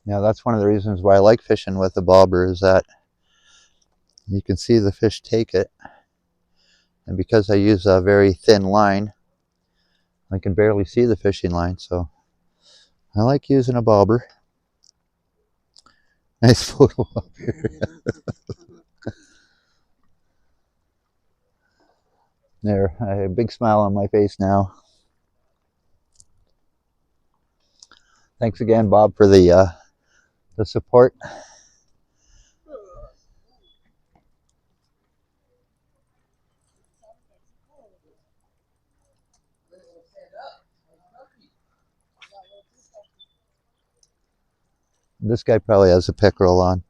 Yeah, that's one of the reasons why I like fishing with the bobber, is that you can see the fish take it. And because I use a very thin line, I can barely see the fishing line, so I like using a bobber. Nice photo up here. There, I have a big smile on my face now. Thanks again, Bob, for the support. This guy probably has a pickerel on.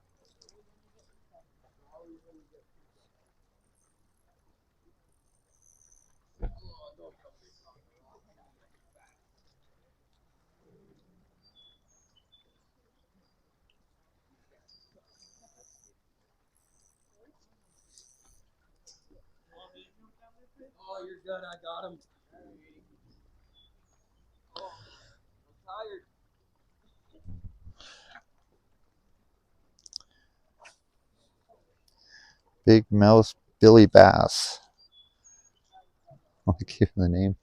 Oh, you're good. I got him. Oh, I'm tired.
Big Mouse Billy Bass. I'll give him the name.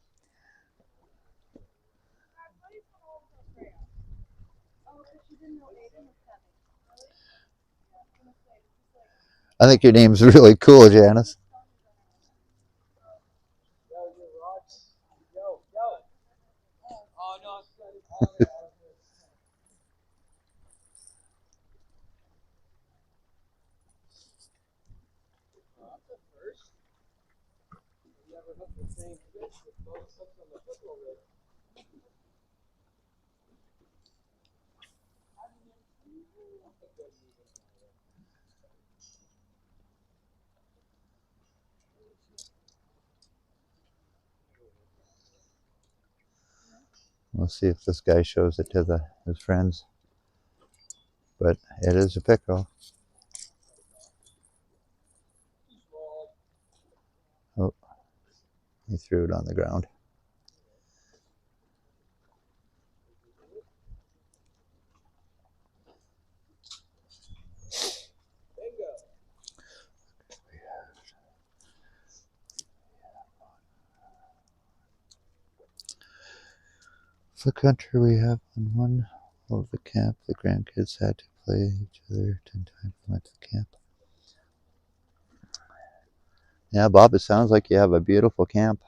I think your name's really cool, Janice.
Yo, you rock. Yo, yo. Oh, no, it's good. That's the first. You ever hooked the same fish with both hooks on the pickerel rig?
We'll see if this guy shows it to his friends. But it is a pickerel. Oh, he threw it on the ground.
Bingo.
The country we have on one of the camp, the grandkids had to play each other 10 times at the camp. Yeah, Bob, it sounds like you have a beautiful camp.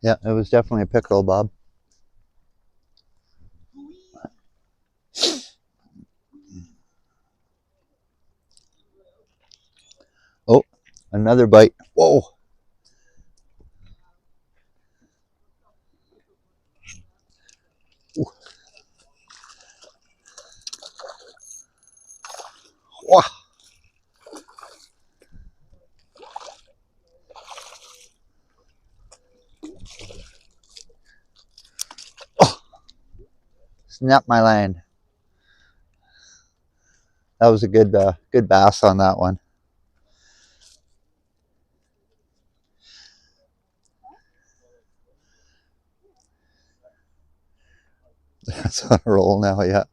Yeah, it was definitely a pickerel, Bob. Oh, another bite. Whoa. Ooh. Wow. Oh, snapped my line. That was a good bass on that one. That's on a roll now, yeah.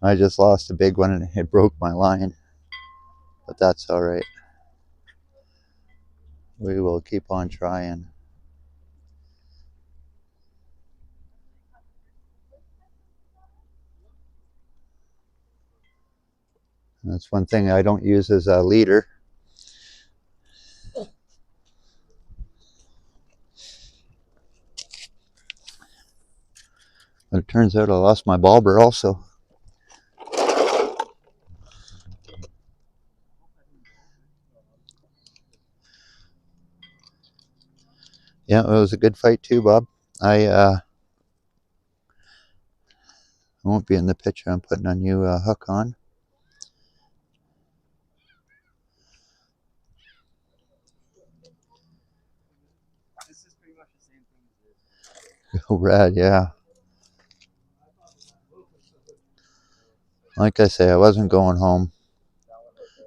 I just lost a big one and it broke my line. But that's all right. We will keep on trying. And that's one thing I don't use as a leader. But it turns out I lost my bobber also. Yeah, it was a good fight too, Bob. I won't be in the picture. I'm putting a new hook on.
This is pretty much the same thing as this.
Oh, rad, yeah. Like I say, I wasn't going home.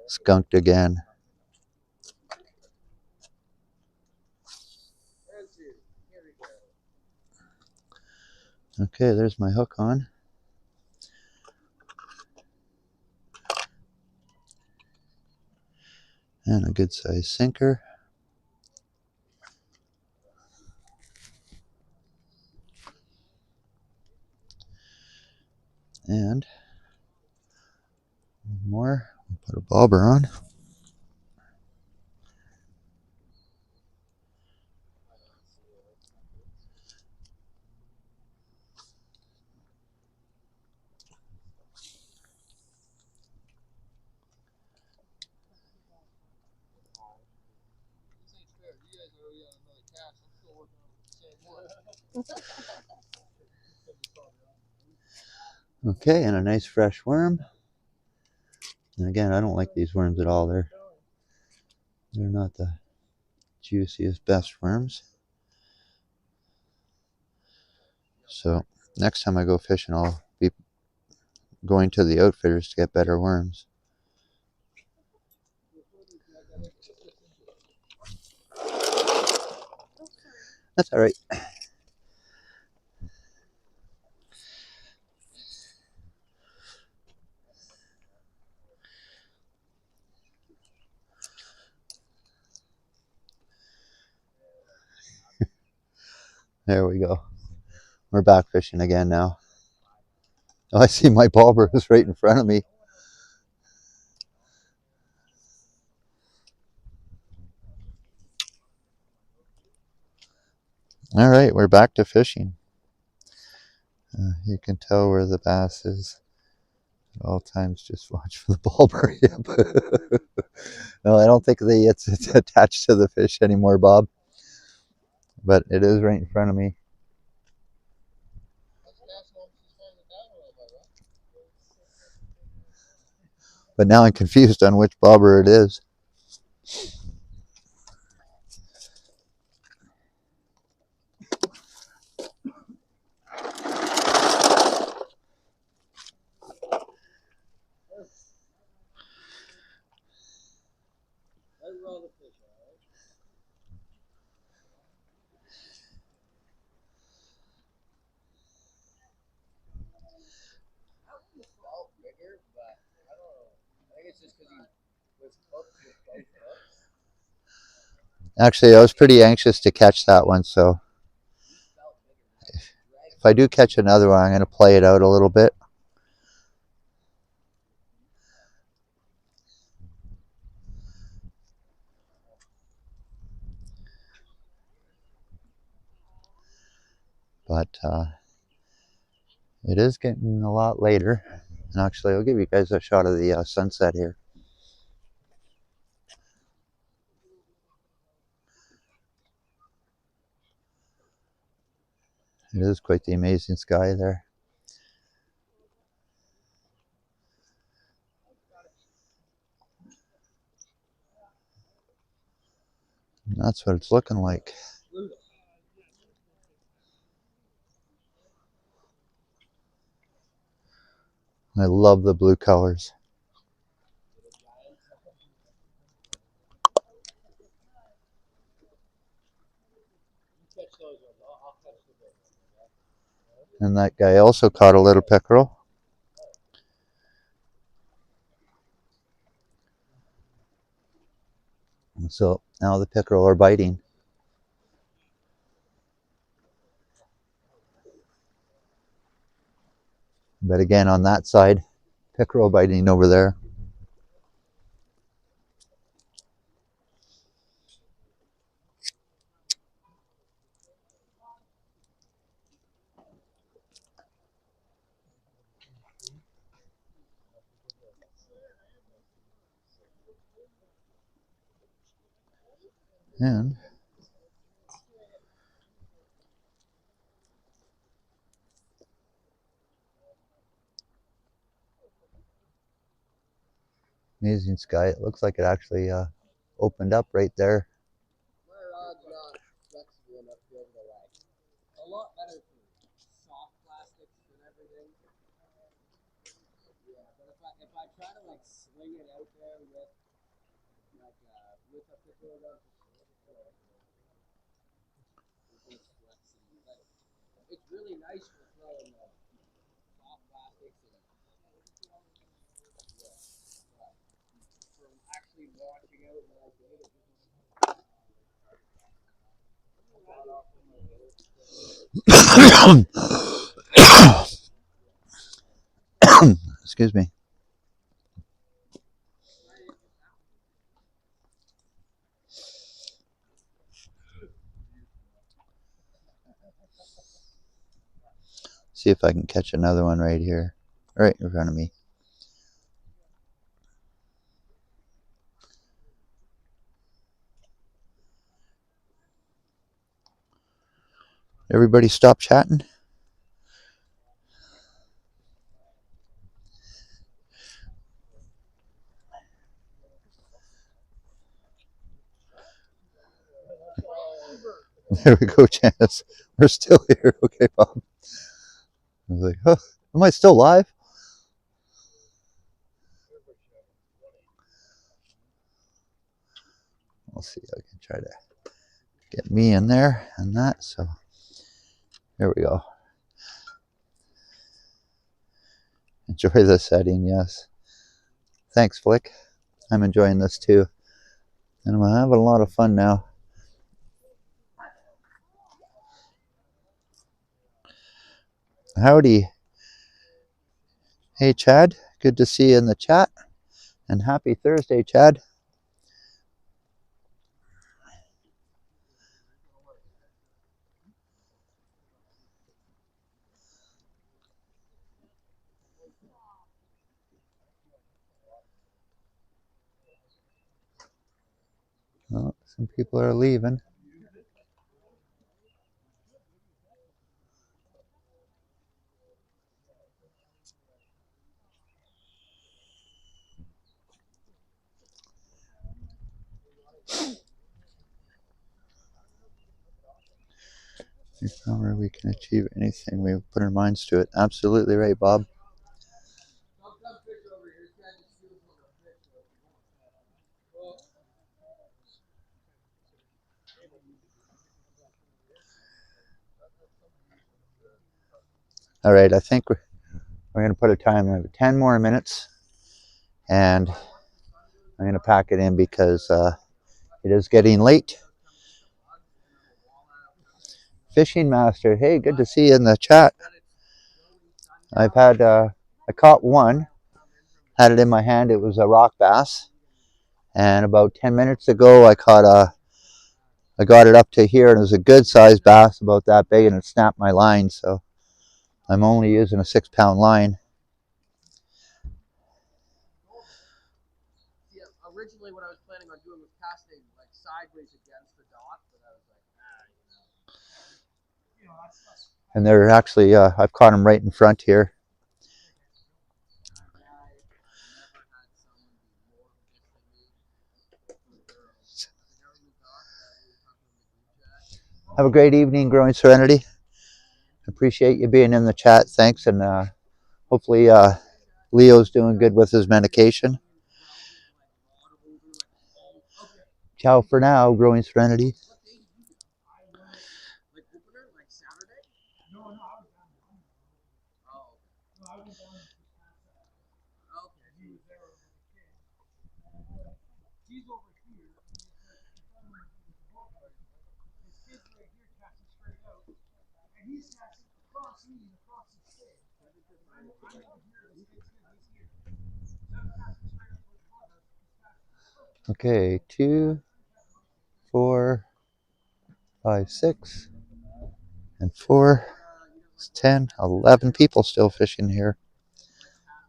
Skunked again. Okay, there's my hook on. And a good size sinker. And one more. Put a bobber on.
This ain't fair. You guys are already on another cast. I'm still working on the same one.
Okay, and a nice fresh worm. And again, I don't like these worms at all. They're not the juiciest, best worms. So next time I go fishing, I'll be going to the outfitters to get better worms. That's all right. There we go. We're back fishing again now. Oh, I see my bobber is right in front of me. All right, we're back to fishing. You can tell where the bass is at all times. Just watch for the bobber. Yep. No, I don't think it's attached to the fish anymore, Bob. But it is right in front of me. But now I'm confused on which bobber it is.
Right where all the fish are, right? He felt bigger, but I don't know. I think it's just because he was hooked with both hooks.
Actually, I was pretty anxious to catch that one, so
He felt bigger.
if I do catch another one, I'm going to play it out a little bit. But it is getting a lot later. And actually, I'll give you guys a shot of the sunset here. It is quite the amazing sky there. And that's what it's looking like. I love the blue colors. And that guy also caught a little pickerel. So now the pickerel are biting. But again, on that side, pickerel biting over there. And amazing sky. It looks like it actually opened up right there.
My rod's not flexible enough to be able to like. A lot better for soft plastics and everything. Yeah, but if I try to like swing it out there with a pickerel rod, it's flexible. Like, it's really nice for throwing soft plastics and from actually washing out like it.
Excuse me. See if I can catch another one right here, right in front of me. Everybody stop chatting. There we go, Janice. We're still here. Okay, Bob. I was like, oh, am I still live? I'll see. I can try to get me in there and that. So there we go. Enjoy the setting, yes. Thanks, Flick. I'm enjoying this too. And I'm having a lot of fun now. Howdy. Hey, Chad. Good to see you in the chat. And happy Thursday, Chad. Oh, some people are leaving. Remember, we can achieve anything we put our minds to it. Absolutely right, Bob. All right, I think we're going to put a time of 10 more minutes, and I'm going to pack it in because it is getting late. Fishing Master, hey, good to see you in the chat. I've had, I caught one, had it in my hand. It was a rock bass. And about 10 minutes ago, I caught I got it up to here, and it was a good sized bass, about that big, and it snapped my line. So I'm only using a 6-pound line.
Yeah, originally what I was planning on doing was casting like sideways against the dock, but I was like,
And they're actually, I've caught them right in front here.
never had someone be more pissed than me. The government dock that we were talking in the group chat.
Have a great evening, Growing Serenity. Appreciate you being in the chat. Thanks, and hopefully Leo's doing good with his medication. Ciao for now, Growing Serenity.
What day did you do? Like opener, like Saturday? No, I was down. Oh. No, I went down this past Saturday. Okay. He was there with the kid. He's over here. His kid's right here casting straight out. And he's casting across me and across his kid. I'm over here. His kid's here. He's here. So I'm casting straight out towards the water.
Okay, 2, 4, 5, 6, and 4. It's 10, 11 people still fishing here.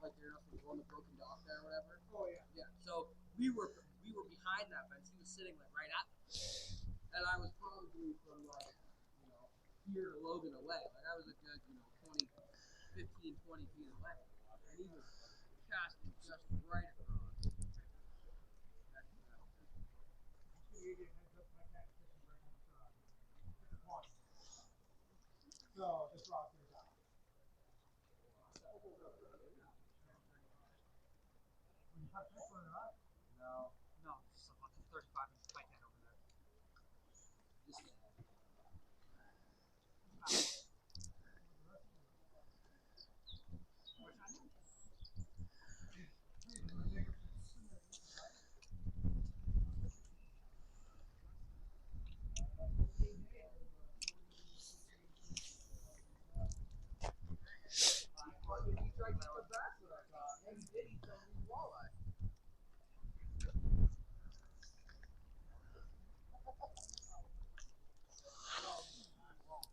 Like you're up on the broken dock there or whatever. Oh yeah. Yeah. So we were behind that fence. He was sitting like right at the fence. And I was probably from like, here to Logan away. Like I was a good, 20, 15, 20 feet away. And he was casting just right across. So this rock is out. No, just a fucking 35-inch pike head over there. Just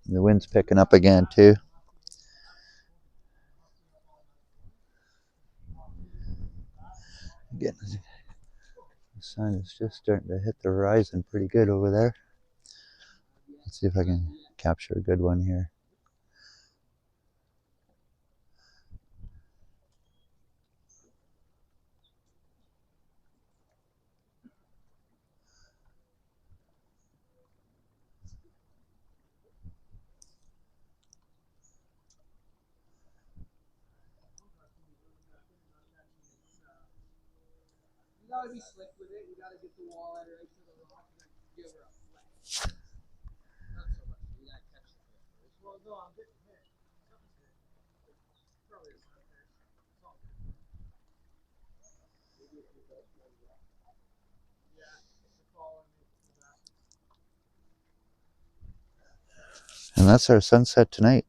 The wind's picking up again too. Again, the sun is just starting to hit the horizon pretty good over there. Let's see if I can capture a good one here.
You gotta be slick with it. You gotta get the walleye right to the rock and then give her a flick. Not so much. You gotta catch the fish first. Well, no, I'm getting hit. Something's hit. Probably a sunfish. It's all good. Yeah, they're following me. The bastards.
And that's our sunset tonight.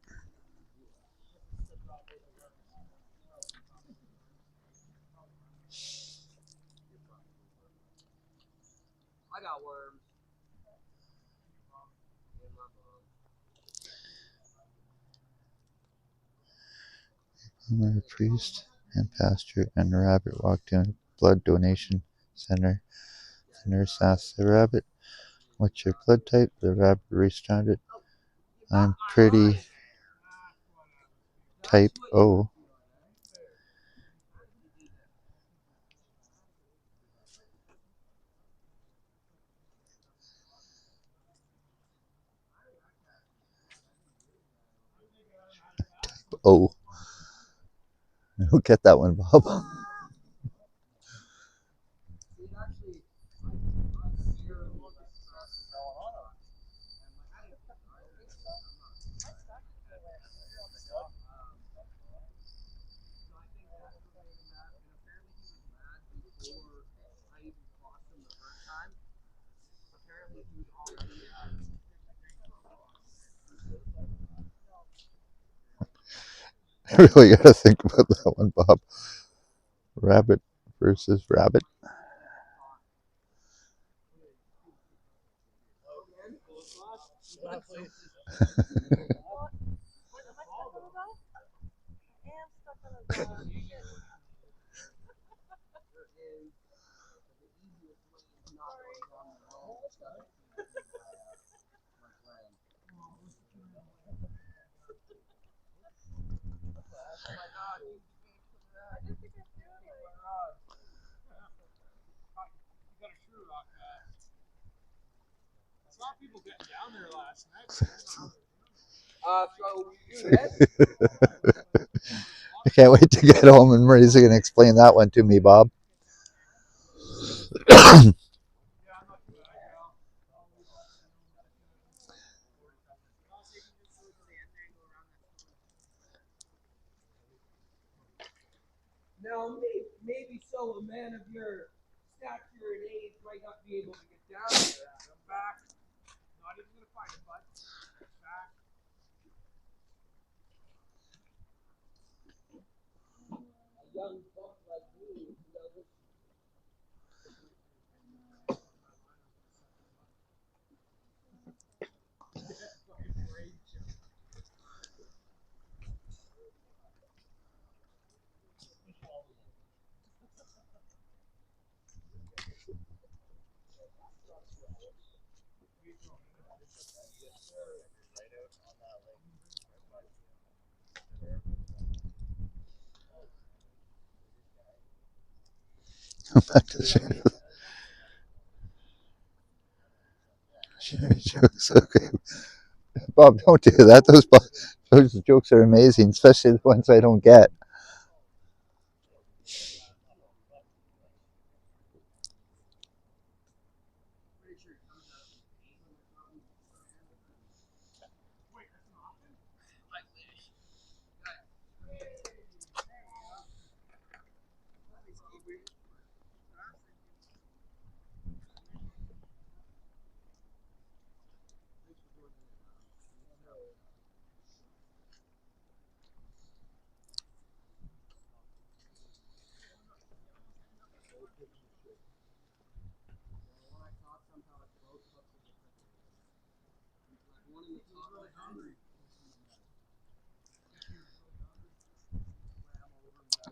I got worms.
A priest and pastor and a rabbit walked in blood donation center. The nurse asked the rabbit, "What's your blood type?" The rabbit responded, "I'm pretty type O." Type O. I don't get that one, Bob. I really gotta think about that one, Bob. Rabbit versus rabbit.
Wait, am I stuck on a dog? I am stuck on a dog.
There is the easiest way is not going down the road stuff my friend. Oh my god, you
I didn't think I threw it.
You got a true rock bass. I saw people getting down there last night.
so you did?
I can't wait to get home and Marie's going to explain that one to me, Bob.
Now, maybe so, a man of your stature and age might not be able to get down there. I'm back.
Not even gonna find it, bud. Back.
A young buck like me, you know, this
Jokes, okay. Bob, don't do that. Those jokes are amazing, especially the ones I don't get.
pretty sure it comes out of the paint or something.
Wait, that's an option?
I wish. When I talk, somehow it both looks like wanting to talk really hungry.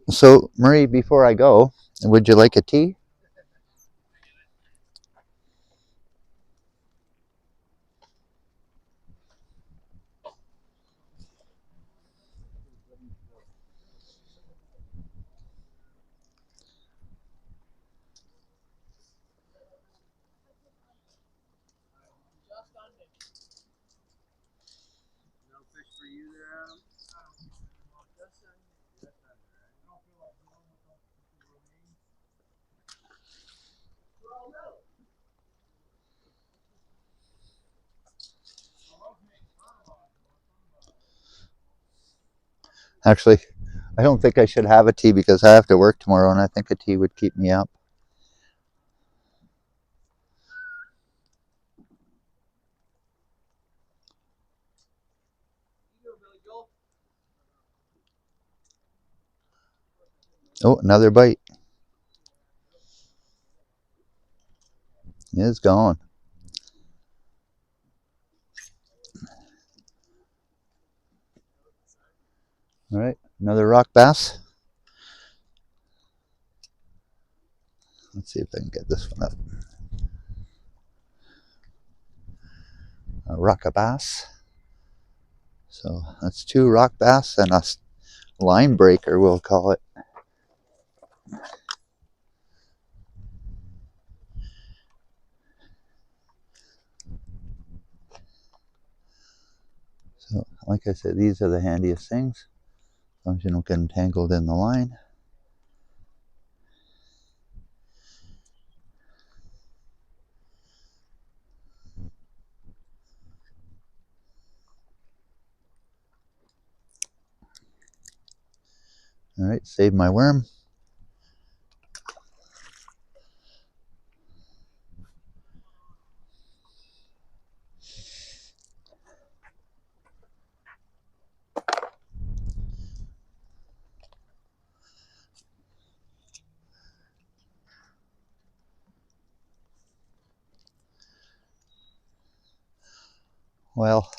So, Marie, before I go, would you like a tea?
No fish for you there, Adam?
Actually, I don't think I should have a tea because I have to work tomorrow and I think a tea would keep me up.
You doing, Billy Joel?
Oh, another bite. It's gone. All right, another rock bass. Let's see if I can get this one up. A rock bass. So that's 2 rock bass and a line breaker, we'll call it. So, like I said, these are the handiest things, as long as you don't get entangled in the line. All right, save my worm. Well,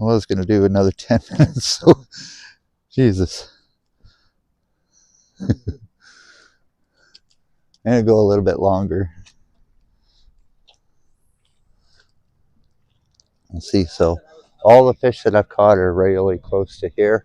I was going to do another 10 minutes, so Jesus. I'm going to go a little bit longer. Let's see, so all the fish that I've caught are really close to here.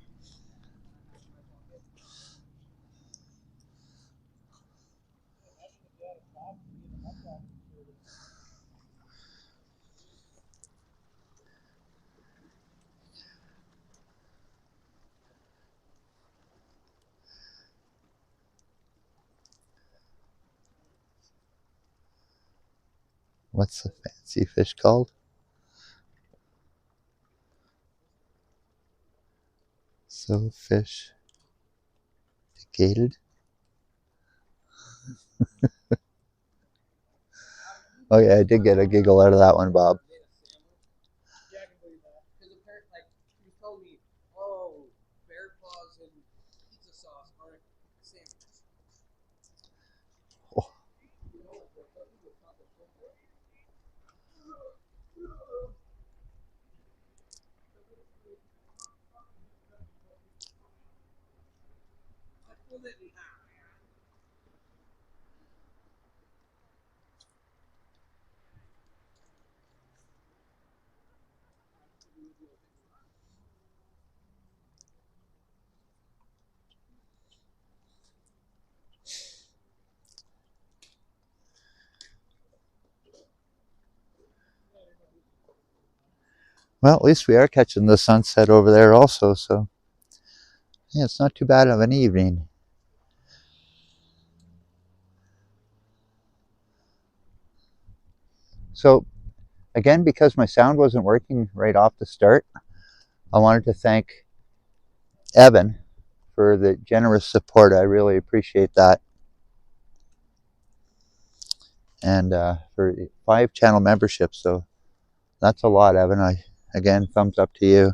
What's the fancy fish called? Silverfish gated. Oh yeah, I did get a giggle out of that one, Bob.
Yeah, I can believe that. Because apparently, like, he was telling me, oh, bear claws and pizza sauce aren't sandwiches.
Oh.
You know, like, what the chocolate chip was? I pulled it in half.
Well, at least we are catching the sunset over there also, so yeah, it's not too bad of an evening. So again, because my sound wasn't working right off the start, I wanted to thank Evan for the generous support. I really appreciate that. And for 5 channel memberships, so that's a lot, Evan. Again, thumbs up to you.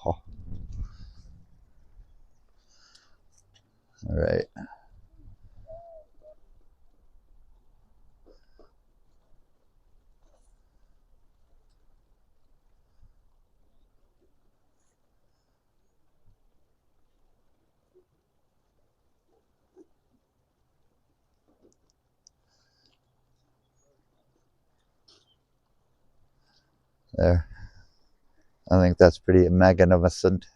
Oh. All right. There. I think that's pretty magnificent.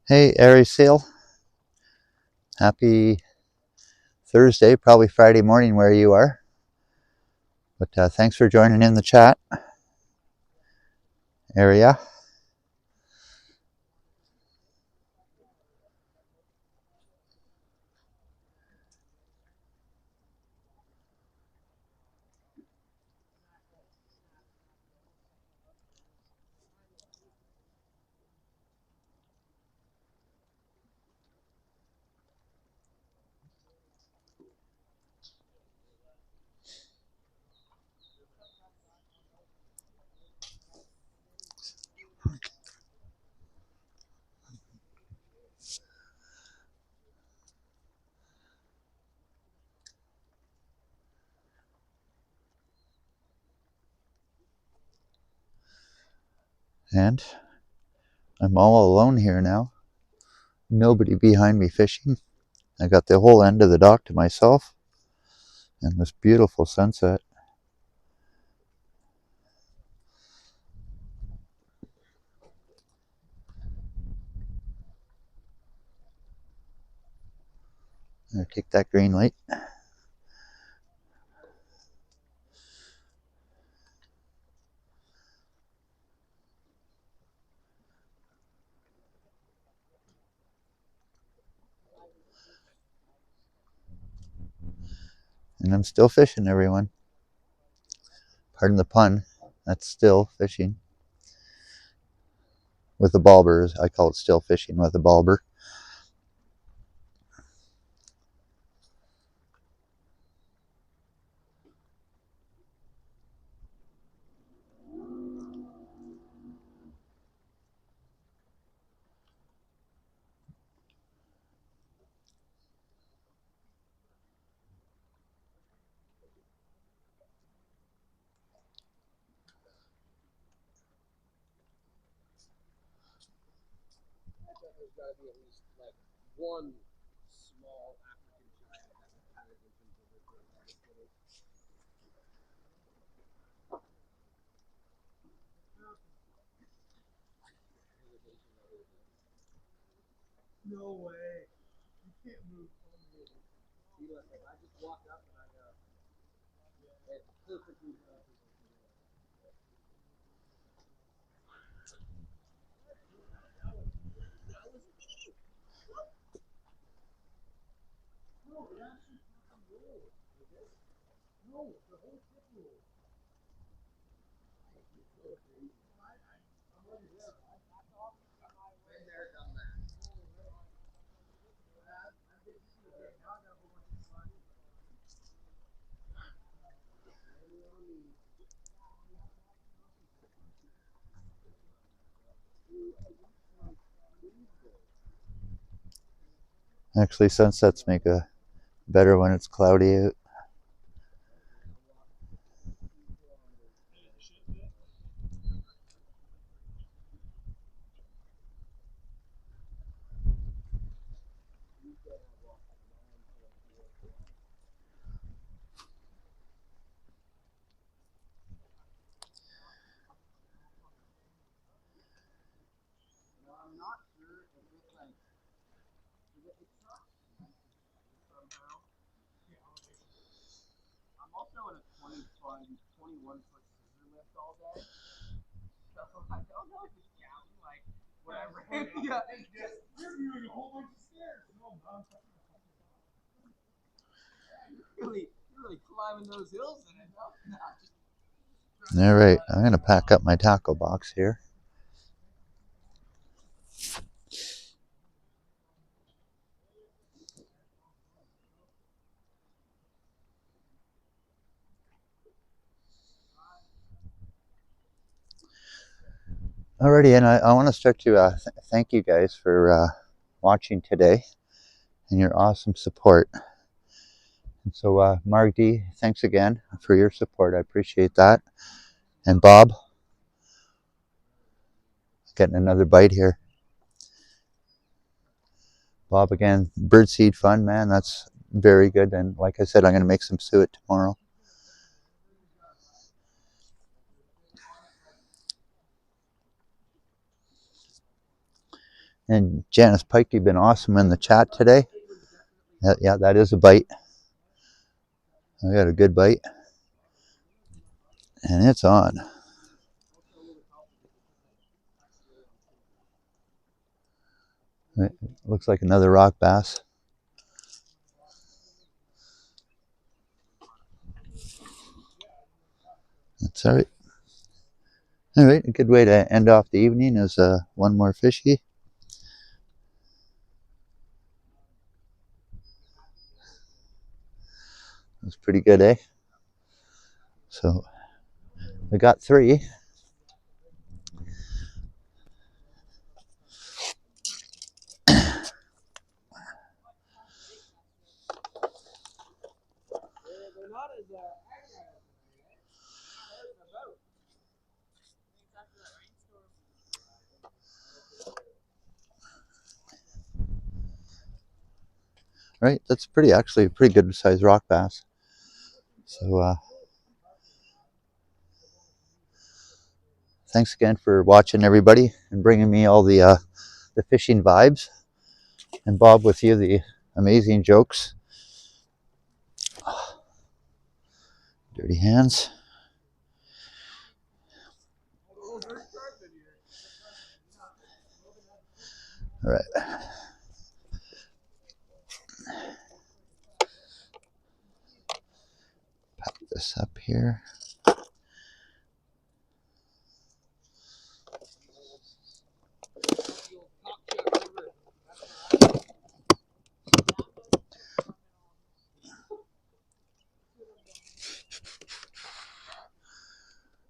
Hey, Airy Seal. Happy Thursday, probably Friday morning where you are. But thanks for joining in the chat area. And I'm all alone here now. Nobody behind me fishing. I got the whole end of the dock to myself and this beautiful sunset. I'll take that green light. And I'm still fishing, everyone. Pardon the pun. That's still fishing. with a bobber. I call it still fishing with a bobber.
I bet there's got to be at least like one small African giant that has intelligence and delivery. No way. You can't move. See, look, if I just walk up and I go, it perfectly matches. No, it actually fucking rolls. No, the whole tip rolls. I'm already there. Been there, done that.
Actually, sunsets make a better when it's cloudy out.
I'm not sure if it like it's not somehow. I'm also in a 21-foot scissor lift all day. So I don't know if it's counting, like whatever. Yeah, you're doing a whole bunch of stairs. No, you're really climbing those hills in it. No, just
All right, I'm going to pack up my tackle box here. Alrighty, and I want to start to thank you guys for watching today and your awesome support. And so, Mark D, thanks again for your support. I appreciate that. And Bob, getting another bite here. Bob, again, birdseed fun, man. That's very good. And like I said, I'm going to make some suet tomorrow. And Janice Pike, you've been awesome in the chat today. Yeah, that is a bite. I got a good bite. And it's on. It looks like another rock bass. That's all right. All right, a good way to end off the evening is one more fishy. That's pretty good, eh? So we got 3.
they're not as accurate as about.
Right, that's actually a pretty good sized rock bass. So thanks again for watching, everybody, and bringing me all the fishing vibes. And Bob, with you, the amazing jokes. Dirty hands. All right. Pack this up here.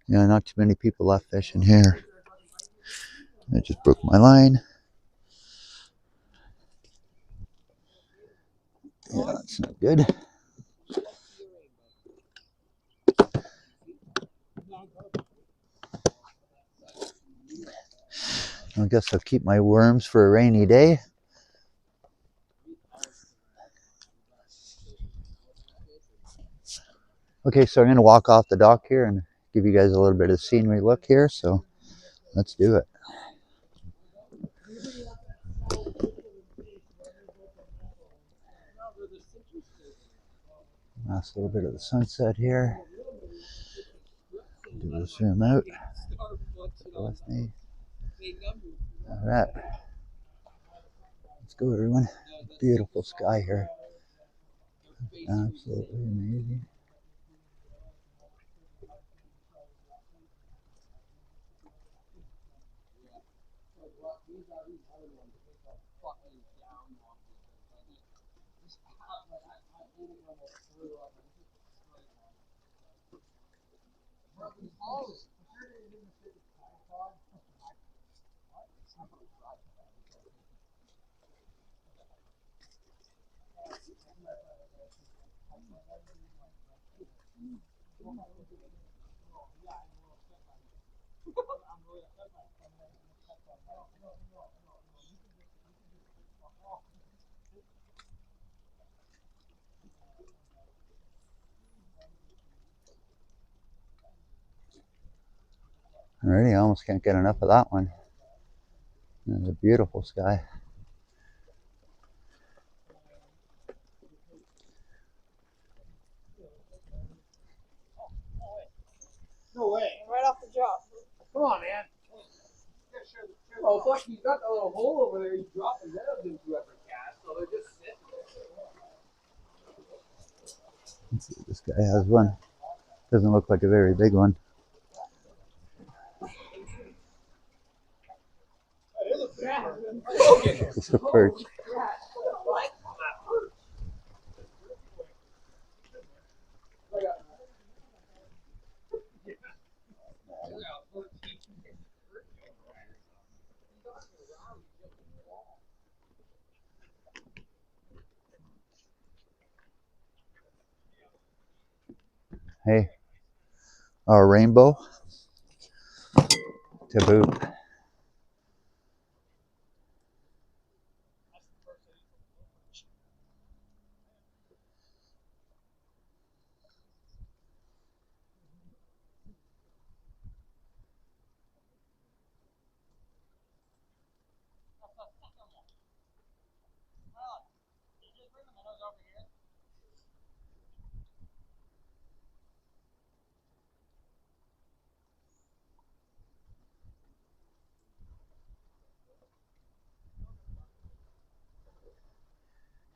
Yeah, not too many people left fishing here. I just broke my line. Yeah, that's not good. I guess I'll keep my worms for a rainy day. Okay, so I'm going to walk off the dock here and give you guys a little bit of scenery look here. So let's do it. Last little bit of the sunset here. Do the zoom out. With me. All right. Let's go, everyone. Beautiful sky here. Absolutely amazing. Alrighty, I almost can't get enough of that one. It's a beautiful sky.
No way.
Right off the drop.
Come on, man. Oh, fuck, he's got that little hole over there. He's dropping minnows into every cast, so they're just sitting there.
Let's see if this guy has one. Doesn't look like a very big one. It's a perch. Hey, our rainbow to boot.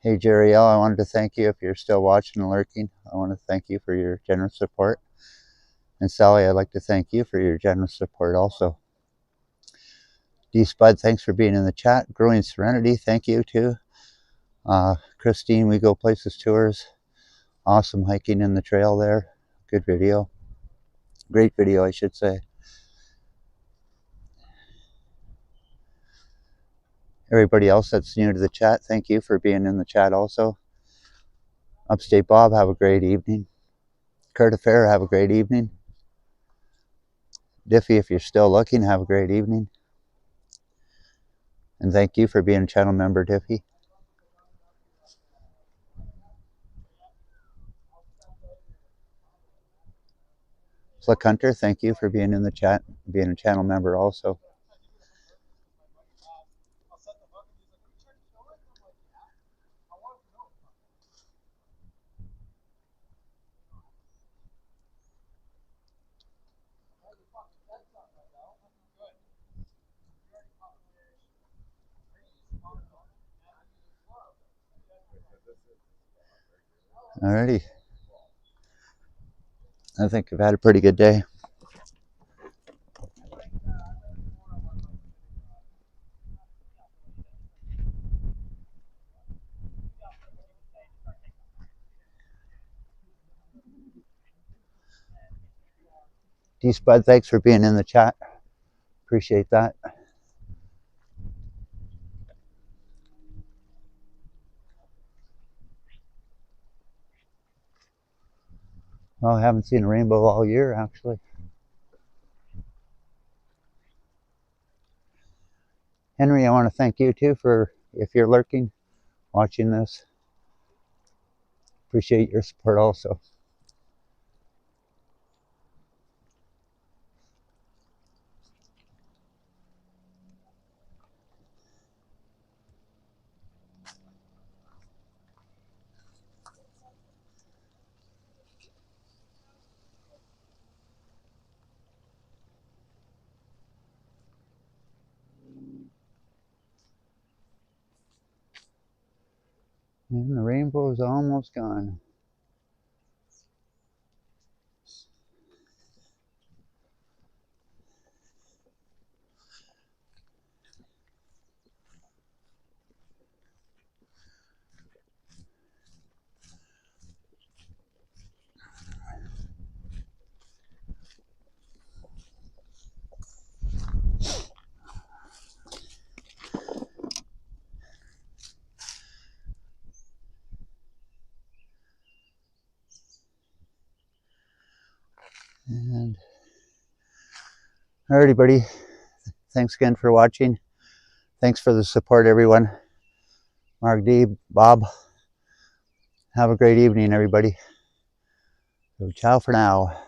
Hey, Jerry L., I wanted to thank you if you're still watching and lurking. I want to thank you for your generous support. And Sally, I'd like to thank you for your generous support also. D Spud, thanks for being in the chat. Growing Serenity, thank you too. Christine, We Go Places Tours. Awesome hiking in the trail there. Good video. Great video, I should say. Everybody else that's new to the chat, thank you for being in the chat also. Upstate Bob, have a great evening. Kurt Affair, have a great evening. Diffie, if you're still looking, have a great evening. And thank you for being a channel member, Diffie. Slick Hunter, thank you for being in the chat, being a channel member also. Alrighty. I think I've had a pretty good day. D Spud, thanks for being in the chat. Appreciate that. Well, I haven't seen a rainbow all year, actually. Henry, I want to thank you too for, if you're lurking, watching this. Appreciate your support also. And the rainbow is almost gone. And alrighty, buddy. Thanks again for watching. Thanks for the support, everyone. Mark D, Bob. Have a great evening, everybody. So ciao for now.